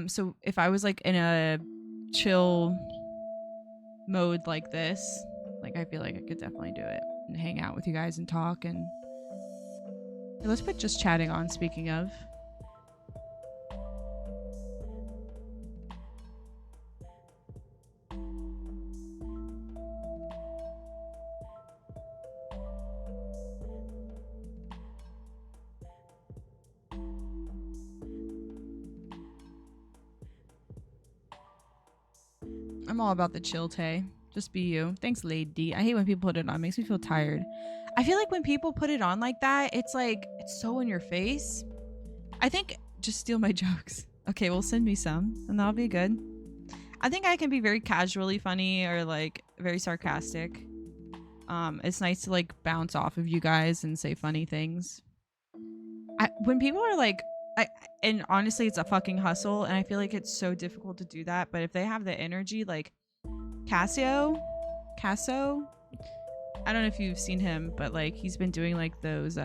So if I was like in a chill mode like this, like I feel like I could definitely do it and hang out with you guys and talk. And let's put just chatting on, speaking of. I'm all about the chill tay. Just be you. Thanks, lady. I hate when people put it on. It makes me feel tired. I feel like when people put it on like that, it's like, it's so in your face. I think, just steal my jokes. Okay, well, send me some and that'll be good. I think I can be very casually funny or like very sarcastic. It's nice to like bounce off of you guys and say funny things. When people are like, and honestly, it's a fucking hustle and I feel like it's so difficult to do that. But if they have the energy, like Casso, I don't know if you've seen him, but like he's been doing like those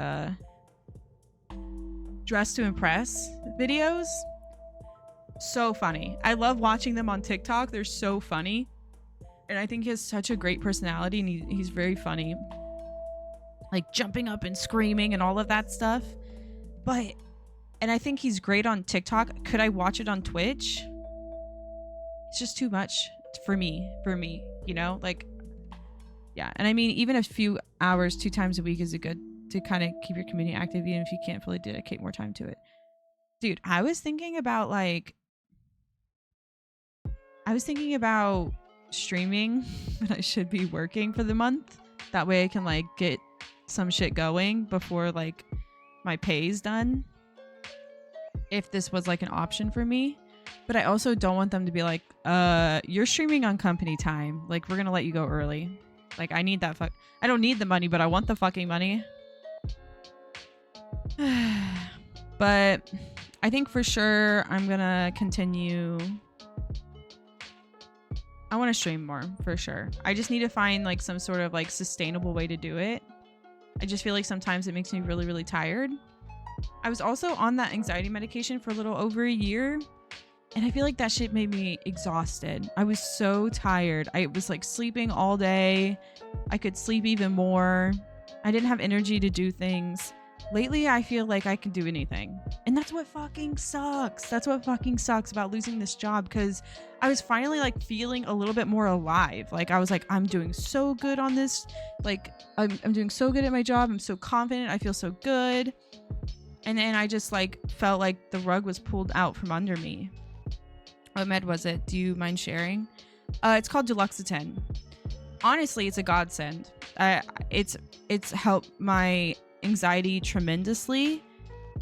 dress to impress videos. So funny. I love watching them on TikTok. They're so funny. And I think he has such a great personality and he's very funny. Like jumping up and screaming and all of that stuff. And I think he's great on TikTok. Could I watch it on Twitch? It's just too much for me, you know? Like, yeah. And I mean, even a few hours 2 times a week is a good to kind of keep your community active, even if you can't fully dedicate more time to it. Dude, I was thinking about streaming, but I should be working for the month. That way I can like get some shit going before like my pay is done. If this was like an option for me. But I also don't want them to be like, you're streaming on company time. Like, we're going to let you go early. Like, I need that I don't need the money, but I want the fucking money. But I think for sure I'm going to continue. I want to stream more for sure. I just need to find like some sort of like sustainable way to do it. I just feel like sometimes it makes me really, really tired. I was also on that anxiety medication for a little over a year. And I feel like that shit made me exhausted. I was so tired. I was like sleeping all day. I could sleep even more. I didn't have energy to do things. Lately, I feel like I can do anything. And that's what fucking sucks. That's what fucking sucks about losing this job, because I was finally like feeling a little bit more alive. Like I was like, I'm doing so good on this. Like I'm doing so good at my job. I'm so confident. I feel so good. And then I just like felt like the rug was pulled out from under me. What med was it? Do you mind sharing? It's called Duloxetine. Honestly, it's a godsend. It's helped my anxiety tremendously.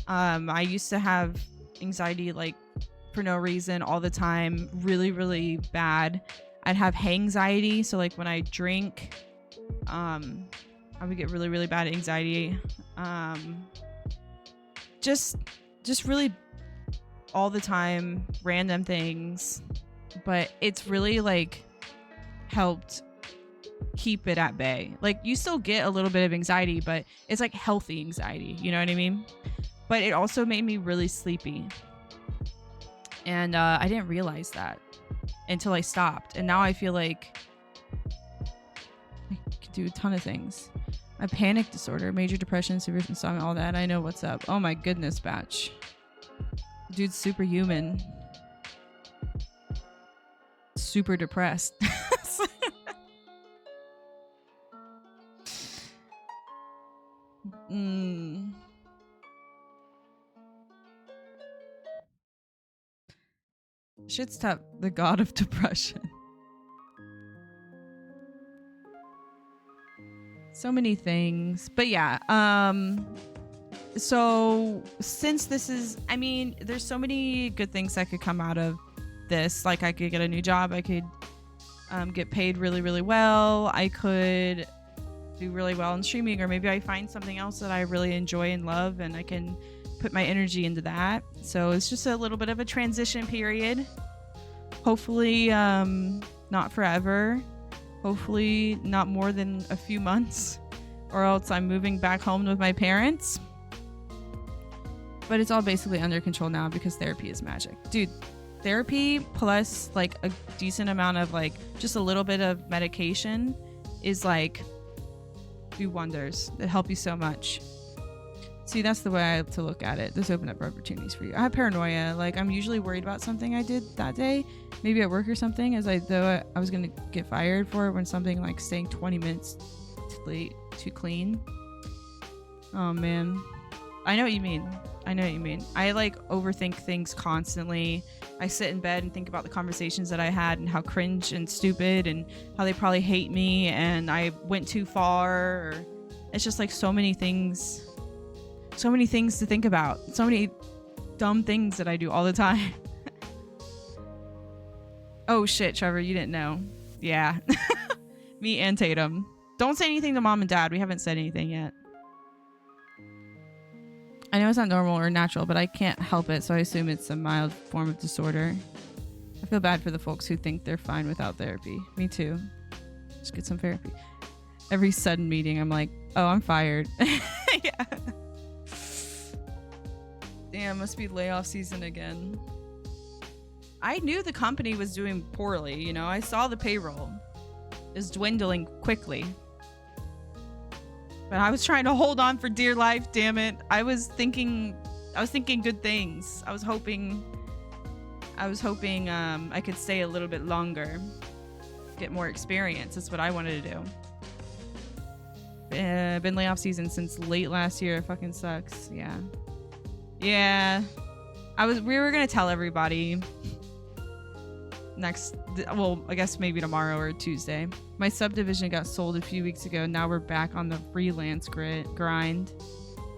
I used to have anxiety like for no reason all the time, really, really bad. I'd have hangxiety. So like when I drink, I would get really, really bad anxiety. Just really all the time, random things, but it's really like helped keep it at bay. Like you still get a little bit of anxiety, but it's like healthy anxiety, you know what I mean? But it also made me really sleepy, and I didn't realize that until I stopped, and now I feel like I could do a ton of things. My panic disorder, major depression, severe insomnia, all that. I know what's up. Oh my goodness, Batch. Dude's superhuman. Super depressed. Shit's tough. The god of depression. So many things. But yeah, so since this is, I mean, there's so many good things that could come out of this. Like I could get a new job. I could get paid really, really well. I could do really well in streaming, or maybe I find something else that I really enjoy and love, and I can put my energy into that. So it's just a little bit of a transition period. Hopefully, not forever. Hopefully not more than a few months, or else I'm moving back home with my parents. But it's all basically under control now because therapy is magic. Dude, therapy plus like a decent amount of like just a little bit of medication is like do wonders. It help you so much. See, that's the way I have to look at it. This opened up opportunities for you. I have paranoia. Like, I'm usually worried about something I did that day, maybe at work or something, as I was going to get fired for it when something like staying 20 minutes late to clean. Oh, man. I know what you mean. I like overthink things constantly. I sit in bed and think about the conversations that I had and how cringe and stupid and how they probably hate me and I went too far. Or it's just like so many things to think about. So many dumb things that I do all the time. Oh shit, Trevor, you didn't know. Yeah. Me and Tatum. Don't say anything to mom and dad. We haven't said anything yet. I know it's not normal or natural, but I can't help it, so I assume it's a mild form of disorder. I feel bad for the folks who think they're fine without therapy. Me too. Just get some therapy. Every sudden meeting, I'm like, oh, I'm fired. Yeah. Damn, must be layoff season again. I knew the company was doing poorly, you know. I saw the payroll is dwindling quickly. But I was trying to hold on for dear life, damn it. I was thinking good things. I was hoping I could stay a little bit longer. Get more experience. That's what I wanted to do. Been layoff season since late last year. It fucking sucks. Yeah. We were gonna tell everybody I guess maybe tomorrow or Tuesday. My subdivision got sold a few weeks ago. Now we're back on the freelance grind.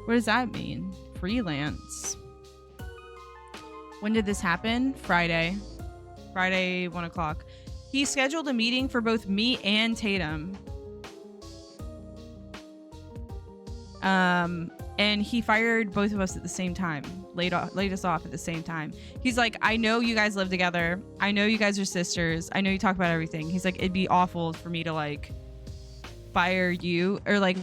What does that mean? Freelance. When did this happen? Friday, 1 o'clock. He scheduled a meeting for both me and Tatum. And he fired both of us at the same time. Laid us off at the same time. He's like, I know you guys live together. I know you guys are sisters. I know you talk about everything. He's like, it'd be awful for me to like fire you or like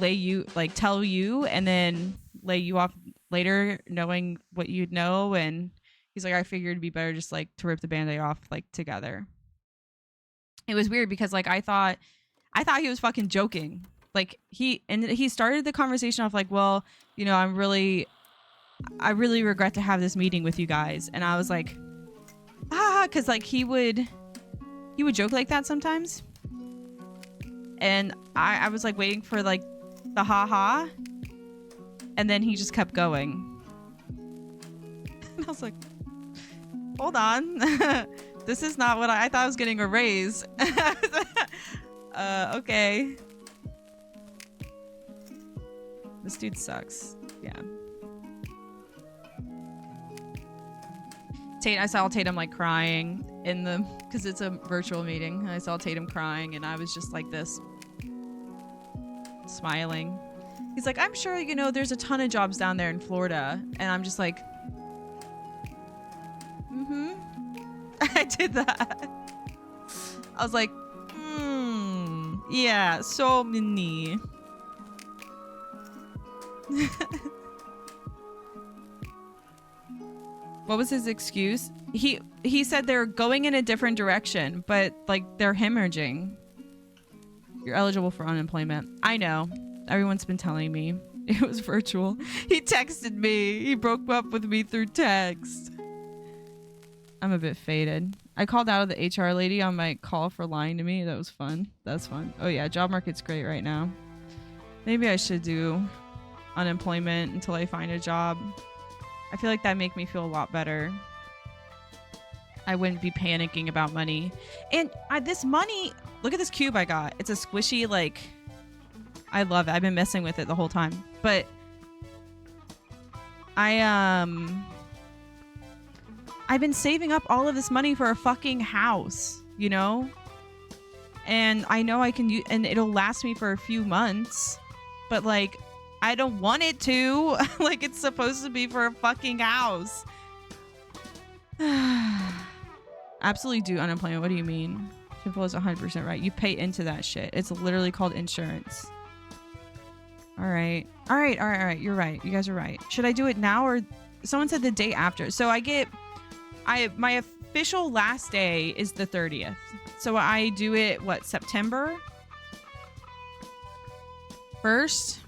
tell you and then lay you off later knowing what you'd know. And he's like, I figured it'd be better just like to rip the Band-Aid off like together. It was weird because like I thought he was fucking joking. Like he started the conversation off like, well, you know, I really regret to have this meeting with you guys. And I was like, because like he would joke like that sometimes. And I was like waiting for like the ha. And then he just kept going. And I was like, hold on. This is not what I thought I was getting a raise. Okay. This dude sucks. Yeah. I saw Tatum like crying because it's a virtual meeting. And I saw Tatum crying and I was just like this, smiling. He's like, I'm sure, you know, there's a ton of jobs down there in Florida. And I'm just like, I did that. I was like, yeah, so many. What was his excuse? He said they're going in a different direction, but like they're hemorrhaging. You're eligible for unemployment. I know. Everyone's been telling me. It was virtual. He texted me. He broke up with me through text. I'm a bit faded. I called out of the HR lady on my call for lying to me. That was fun. That's fun. Oh yeah, job market's great right now. Maybe I should do unemployment until I find a job. I feel like that'd make me feel a lot better. I wouldn't be panicking about money. And this money, look at this cube I got. It's a squishy, like, I love it. I've been messing with it the whole time. But I've been saving up all of this money for a fucking house, you know? And I know I can use, and it'll last me for a few months, but like, I don't want it to. Like, it's supposed to be for a fucking house. I Absolutely do unemployment. What do you mean? Simple is 100% right. You pay into that shit. It's literally called insurance. All right. You're right. You guys are right. Should I do it now or someone said the day after? So my official last day is the 30th. So I do it, what, September 1st?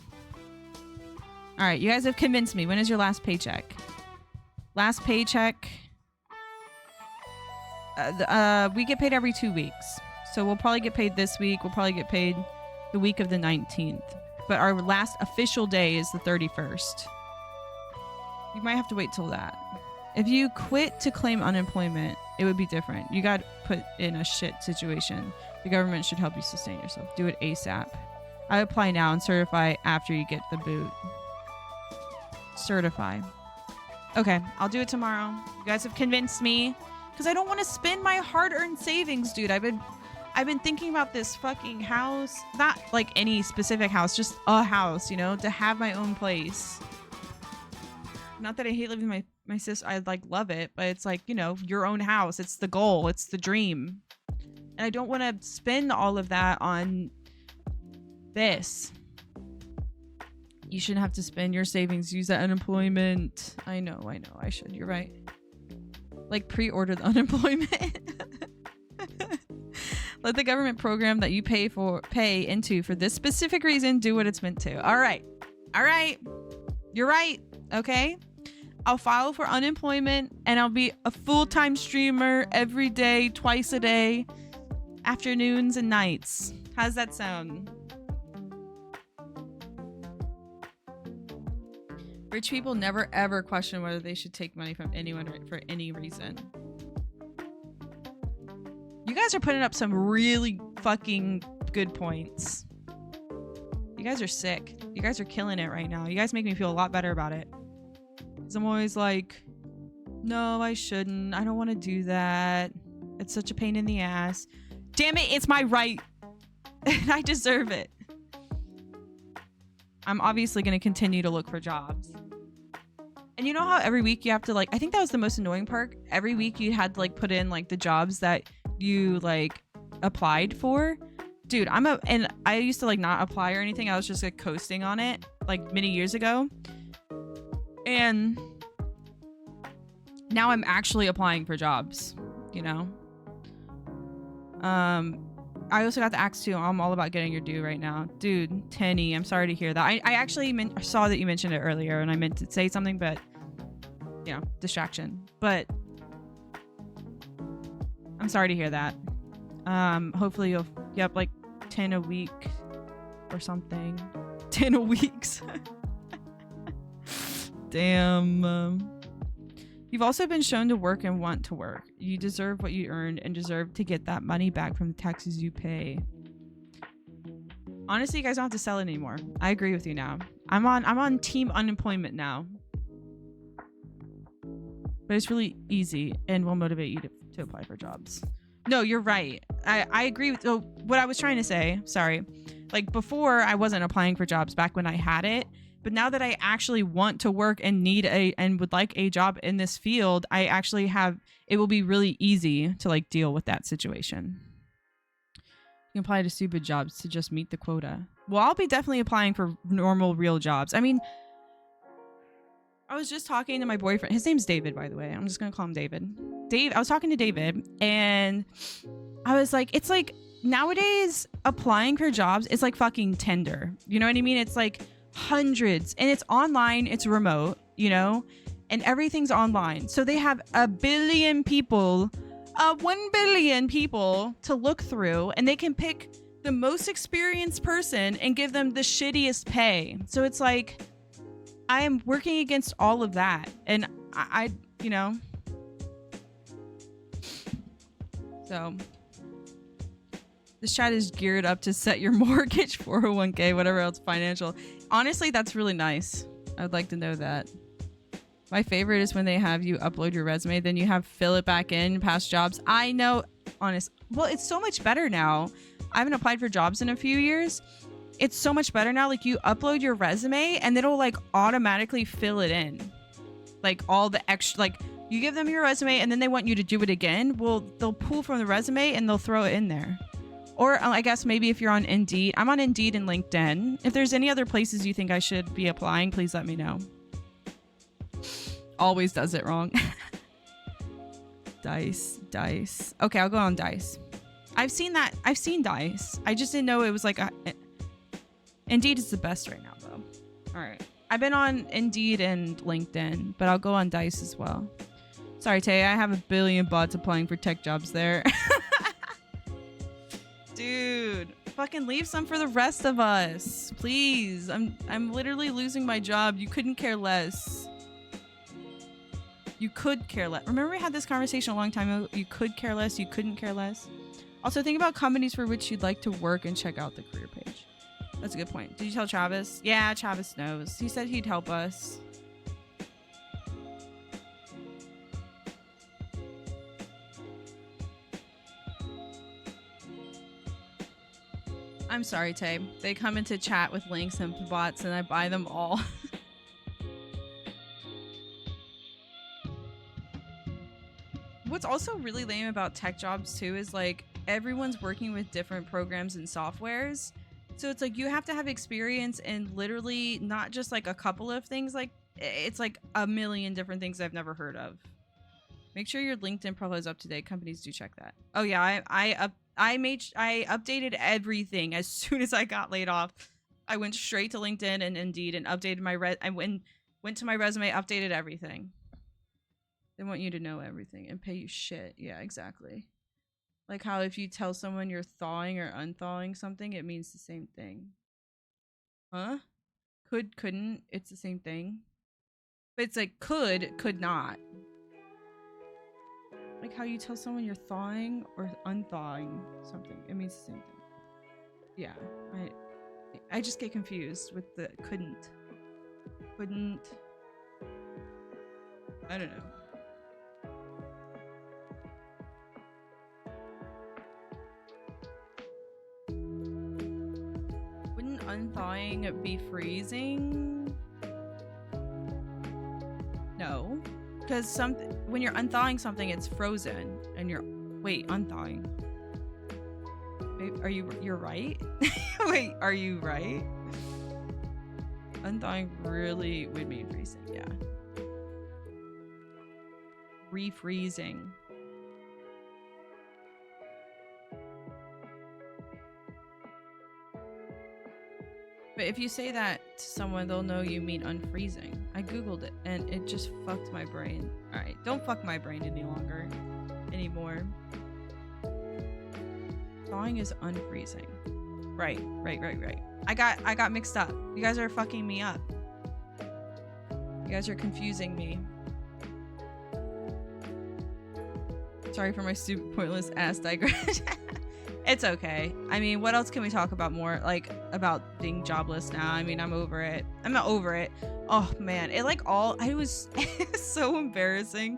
All right. You guys have convinced me. When is your last paycheck? Last paycheck. We get paid every 2 weeks. So we'll probably get paid this week. We'll probably get paid the week of the 19th. But our last official day is the 31st. You might have to wait till that. If you quit to claim unemployment, it would be different. You got put in a shit situation. The government should help you sustain yourself. Do it ASAP. I apply now and certify after you get the boot. Certify. Okay, I'll do it tomorrow. You guys have convinced me. Because I don't want to spend my hard-earned savings, dude. I've been thinking about this fucking house. Not like any specific house, just a house, you know, to have my own place. Not that I hate living with my sister. I like love it, but it's like, you know, your own house. It's the goal. It's the dream. And I don't want to spend all of that on this. You shouldn't have to spend your savings. Use that unemployment. I know. I should. You're right. Like pre-order the unemployment. Let the government program that you pay into for this specific reason do what it's meant to. All right. You're right. Okay. I'll file for unemployment and I'll be a full-time streamer every day, twice a day, afternoons and nights. How's that sound? Rich people never ever question whether they should take money from anyone for any reason. You guys are putting up some really fucking good points. You guys are sick. You guys are killing it right now. You guys make me feel a lot better about it. Because I'm always like, no, I shouldn't. I don't want to do that. It's such a pain in the ass. Damn it, it's my right. And I deserve it. I'm obviously going to continue to look for jobs. And you know how every week you have to like, I think that was the most annoying part. Every week you had to like put in like the jobs that you like applied for. Dude, and I used to like not apply or anything. I was just like coasting on it like many years ago. And now I'm actually applying for jobs, you know? I also got the axe too. I'm all about getting your due right now. Dude, Tenny, I'm sorry to hear that. I actually saw that you mentioned it earlier and I meant to say something, but, you know, distraction. But I'm sorry to hear that. Hopefully you'll get like 10 a week or something. 10 a weeks. Damn. You've also been shown to work and want to work. You deserve what you earned and deserve to get that money back from the taxes you pay. Honestly, you guys don't have to sell it anymore. I agree with you now. I'm on team unemployment now. But it's really easy and will motivate you to apply for jobs. No, you're right. I agree with what I was trying to say. Sorry. Like before, I wasn't applying for jobs back when I had it. But now that I actually want to work and and would like a job in this field, I actually it will be really easy to like deal with that situation. You can apply to stupid jobs to just meet the quota. Well, I'll be definitely applying for normal, real jobs. I mean, I was just talking to my boyfriend. His name's David, by the way. I'm just going to call him David. I was talking to David and I was like, it's like nowadays applying for jobs is like fucking Tinder. You know what I mean? It's like hundreds and it's online, it's remote, you know, and everything's online. So they have 1 billion people to look through and they can pick the most experienced person and give them the shittiest pay. So it's like, I am working against all of that. And I you know, so this chat is geared up to set your mortgage, 401k, whatever else financial. Honestly, that's really nice. I'd like to know that. My favorite is when they have you upload your resume, then you have fill it back in, past jobs. I know, honest. Well, it's so much better now. I haven't applied for jobs in a few years. It's so much better now. Like you upload your resume and it'll like automatically fill it in. Like all the extra, like You give them your resume and then they want you to do it again. Well, they'll pull from the resume and they'll throw it in there. Or I guess maybe if you're on Indeed. I'm on Indeed and LinkedIn. If there's any other places you think I should be applying, please let me know. Always does it wrong. Dice. Okay, I'll go on Dice. I've seen Dice. I just didn't know it was like Indeed is the best right now, though. All right. I've been on Indeed and LinkedIn, but I'll go on Dice as well. Sorry, Tay. I have a billion bots applying for tech jobs there. Dude, fucking leave some for the rest of us, please. I'm literally losing my job. You couldn't care less. You could care less. Remember we had this conversation a long time ago? You could care less. You couldn't care less. Also, think about companies for which you'd like to work and check out the career page. That's a good point. Did you tell Travis? Yeah, Travis knows. He said he'd help us. I'm sorry, Tay. They come into chat with links and bots and I buy them all. What's also really lame about tech jobs too is like everyone's working with different programs and softwares. So it's like you have to have experience in literally not just like a couple of things. Like it's like a million different things I've never heard of. Make sure your LinkedIn profile is up to date. Companies do check that. Oh yeah, I updated everything as soon as I got laid off. I went straight to LinkedIn and Indeed and updated my I went to my resume, updated everything. They want you to know everything and pay you shit. Yeah, exactly. Like how if you tell someone you're thawing or unthawing something, it means the same thing. Huh? Could, couldn't, it's the same thing. But it's like could not. Like how you tell someone you're thawing or unthawing something, it means the same thing. Yeah, I just get confused with the couldn't. I don't know. Wouldn't unthawing be freezing? No. Because when you're unthawing something, it's frozen, and unthawing. You're right? Wait, are you right? Unthawing really would mean freezing, yeah. Refreezing. But if you say that to someone, they'll know you mean unfreezing. I googled it and it just fucked my brain. Alright, don't fuck my brain anymore. Thawing is unfreezing. Right. I got mixed up. You guys are fucking me up. You guys are confusing me. Sorry for my stupid pointless ass digression. It's okay. I mean, what else can we talk about more? Like, about being jobless now. I mean, I'm over it. I'm not over it. Oh, man. It was so embarrassing.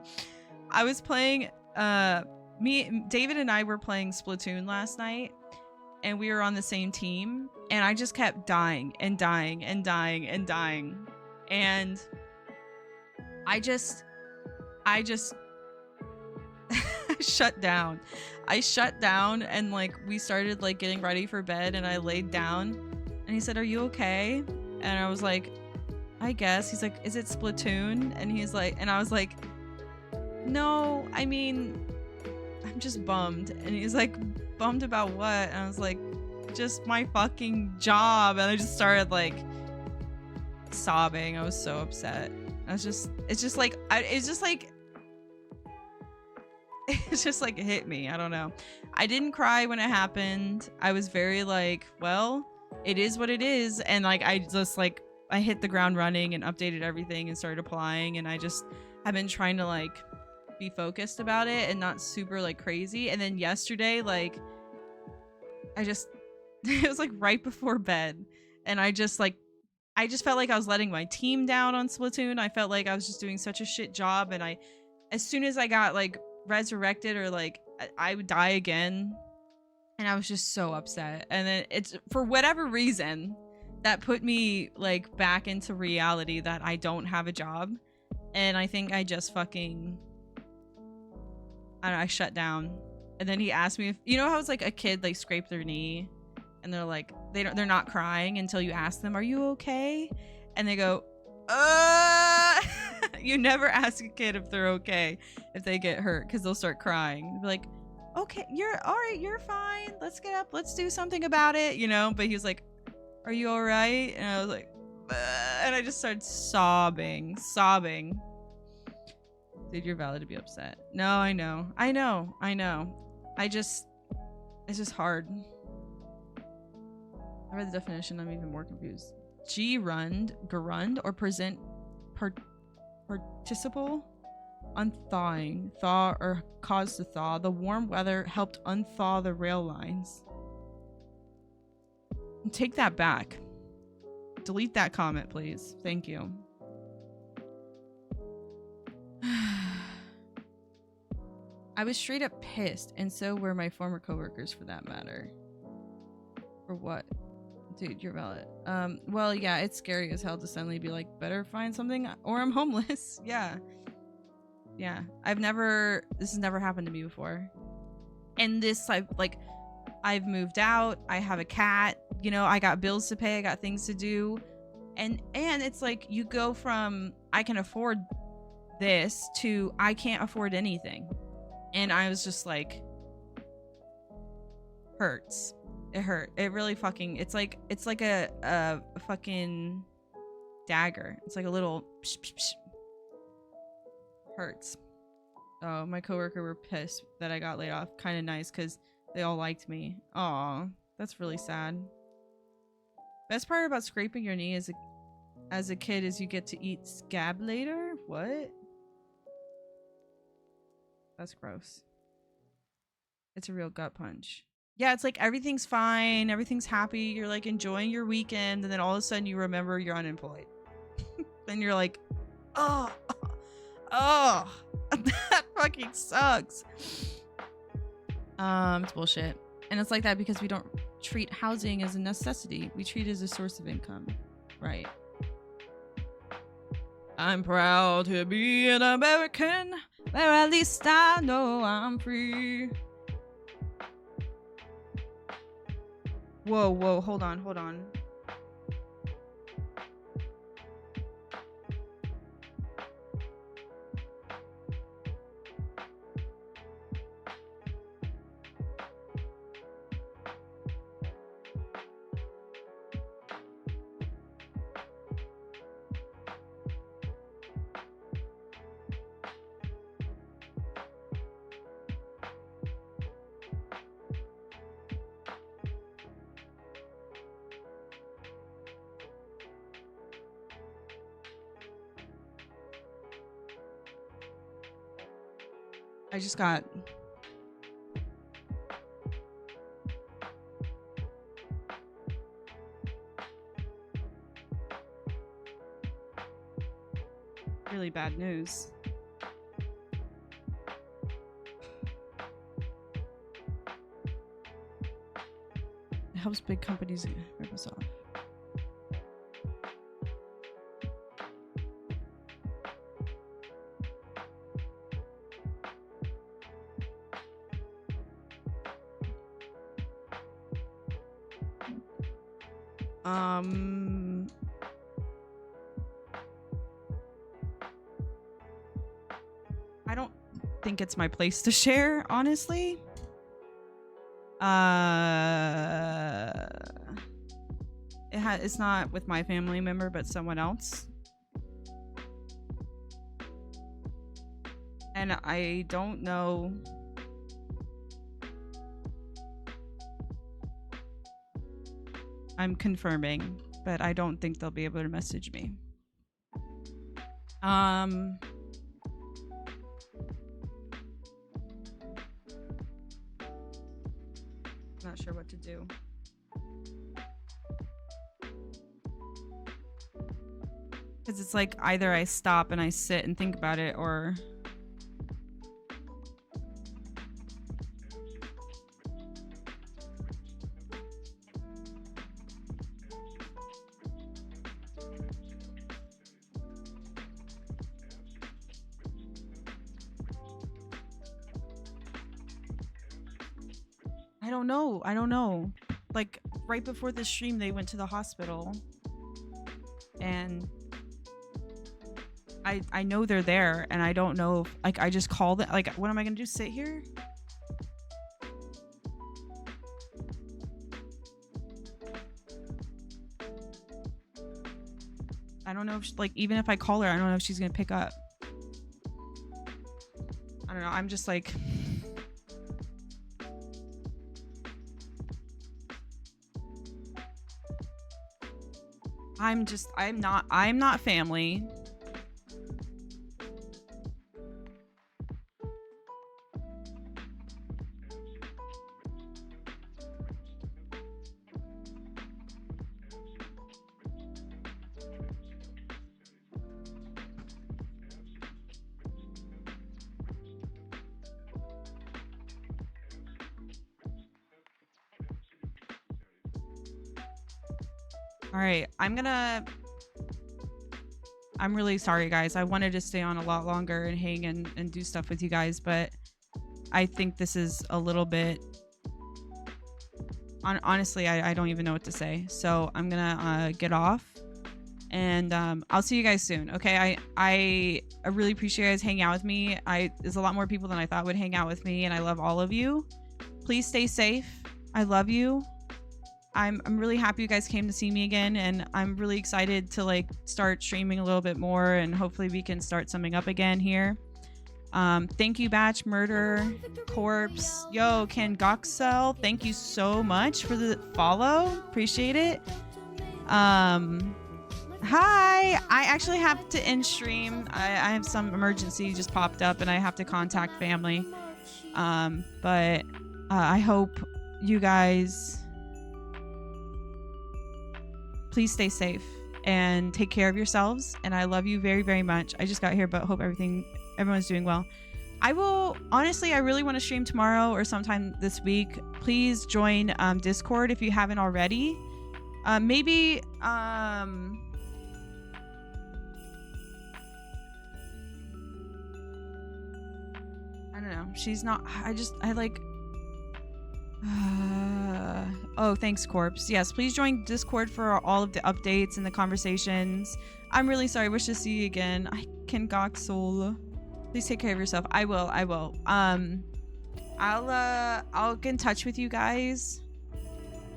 I was playing, David and I were playing Splatoon last night. And we were on the same team. And I just kept dying and dying and dying and dying. And I just shut down. I shut down and like we started like getting ready for bed and I laid down and he said, "Are you okay?" And I was like, "I guess." He's like, "Is it Splatoon?" And he's like, and I was like, "No, I mean, I'm just bummed." And he's like, "Bummed about what?" And I was like, "Just my fucking job." And I just started like sobbing. I was so upset. It just like it hit me. I don't know. I didn't cry when it happened. I was very like, well, it is what it is. And like, I hit the ground running and updated everything and started applying. And I just have been trying to like be focused about it and not super like crazy. And then yesterday, like, it was like right before bed. And I just felt like I was letting my team down on Splatoon. I felt like I was just doing such a shit job. And as soon as I got like resurrected or like I would die again, and I was just so upset. And then it's for whatever reason that put me like back into reality that I don't have a job, and I think I just fucking I shut down. And then he asked me if, you know how it's like a kid like scrape their knee and they're like, they're not crying until you ask them, are you okay? And they go, you never ask a kid if they're okay if they get hurt, because they'll start crying. They'll be like, okay, you're all right, you're fine, let's get up, let's do something about it, you know. But he was like, are you all right? And I was like, and I just started sobbing. Dude, you're valid to be upset. No, I know. It's just hard. I read the definition, I'm even more confused. Gerund, or present participle, unthawing, thaw or cause to thaw. The warm weather helped unthaw the rail lines. Take that back. Delete that comment, please. Thank you. I was straight up pissed, and so were my former coworkers for that matter. For what? Dude, you're valid. Well, yeah, it's scary as hell to suddenly be like, better find something or I'm homeless. Yeah. This has never happened to me before. And this, I've moved out. I have a cat. You know, I got bills to pay. I got things to do. And it's like you go from I can afford this to I can't afford anything. And I was just like, hurts. It hurt. It really fucking, it's like a fucking dagger. It's like a little psh, psh, psh. Hurts. Oh, my coworker were pissed that I got laid off. Kind of nice because they all liked me. Aw, that's really sad. Best part about scraping your knee as a kid is you get to eat scab later. What? That's gross. It's a real gut punch. Yeah, it's like everything's fine, everything's happy, you're like enjoying your weekend, and then all of a sudden you remember you're unemployed. Then you're like, oh, that fucking sucks. It's bullshit. And it's like that because we don't treat housing as a necessity. We treat it as a source of income. Right. I'm proud to be an American, where at least I know I'm free. Whoa, hold on. I just got really bad news. It helps big companies rip us off. I don't think it's my place to share, honestly. It's not with my family member, but someone else. And I don't know. I'm confirming, but I don't think they'll be able to message me. Not sure what to do. Because it's like either I stop and I sit and think about it, or I don't know. Like right before the stream, they went to the hospital, and I know they're there, and I don't know if, like, I just call them. Like, what am I gonna do? Sit here? I don't know if like, even if I call her, I don't know if she's gonna pick up. I don't know. I'm just like. I'm not family. All right, I'm really sorry, guys. I wanted to stay on a lot longer and hang and do stuff with you guys, but I think this is a little bit... Honestly, I don't even know what to say. So I'm gonna get off, and I'll see you guys soon. Okay, I really appreciate you guys hanging out with me. There's a lot more people than I thought would hang out with me, and I love all of you. Please stay safe. I love you. I'm really happy you guys came to see me again, and I'm really excited to like start streaming a little bit more, and hopefully we can start something up again here. Thank you, Batch Murder Corpse. Yo, Ken Goxel, thank you so much for the follow. Appreciate it. Hi, I actually have to end stream. I have some emergency just popped up, and I have to contact family. But I hope you guys please stay safe and take care of yourselves. And I love you very, very much. I just got here, but hope everyone's doing well. I really want to stream tomorrow or sometime this week. Please join Discord if you haven't already. Maybe I don't know. She's not. I like. Oh, thanks, Corpse. Yes, please join Discord for all of the updates and the conversations. I'm really sorry. Wish to see you again. I can Goxel. Please take care of yourself. I will. I'll get in touch with you guys.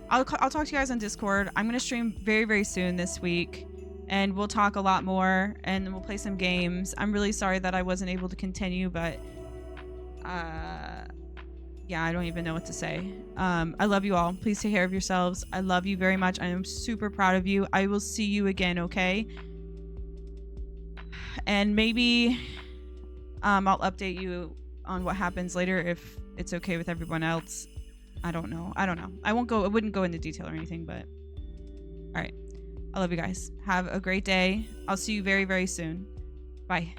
I'll talk to you guys on Discord. I'm gonna stream very, very soon this week, and we'll talk a lot more, and then we'll play some games. I'm really sorry that I wasn't able to continue, but yeah, I don't even know what to say. I love you all. Please take care of yourselves. I love you very much. I am super proud of you. I will see you again, okay? And maybe I'll update you on what happens later if it's okay with everyone else. I don't know. I wouldn't go into detail or anything, but all right. I love you guys. Have a great day. I'll see you very, very soon. Bye.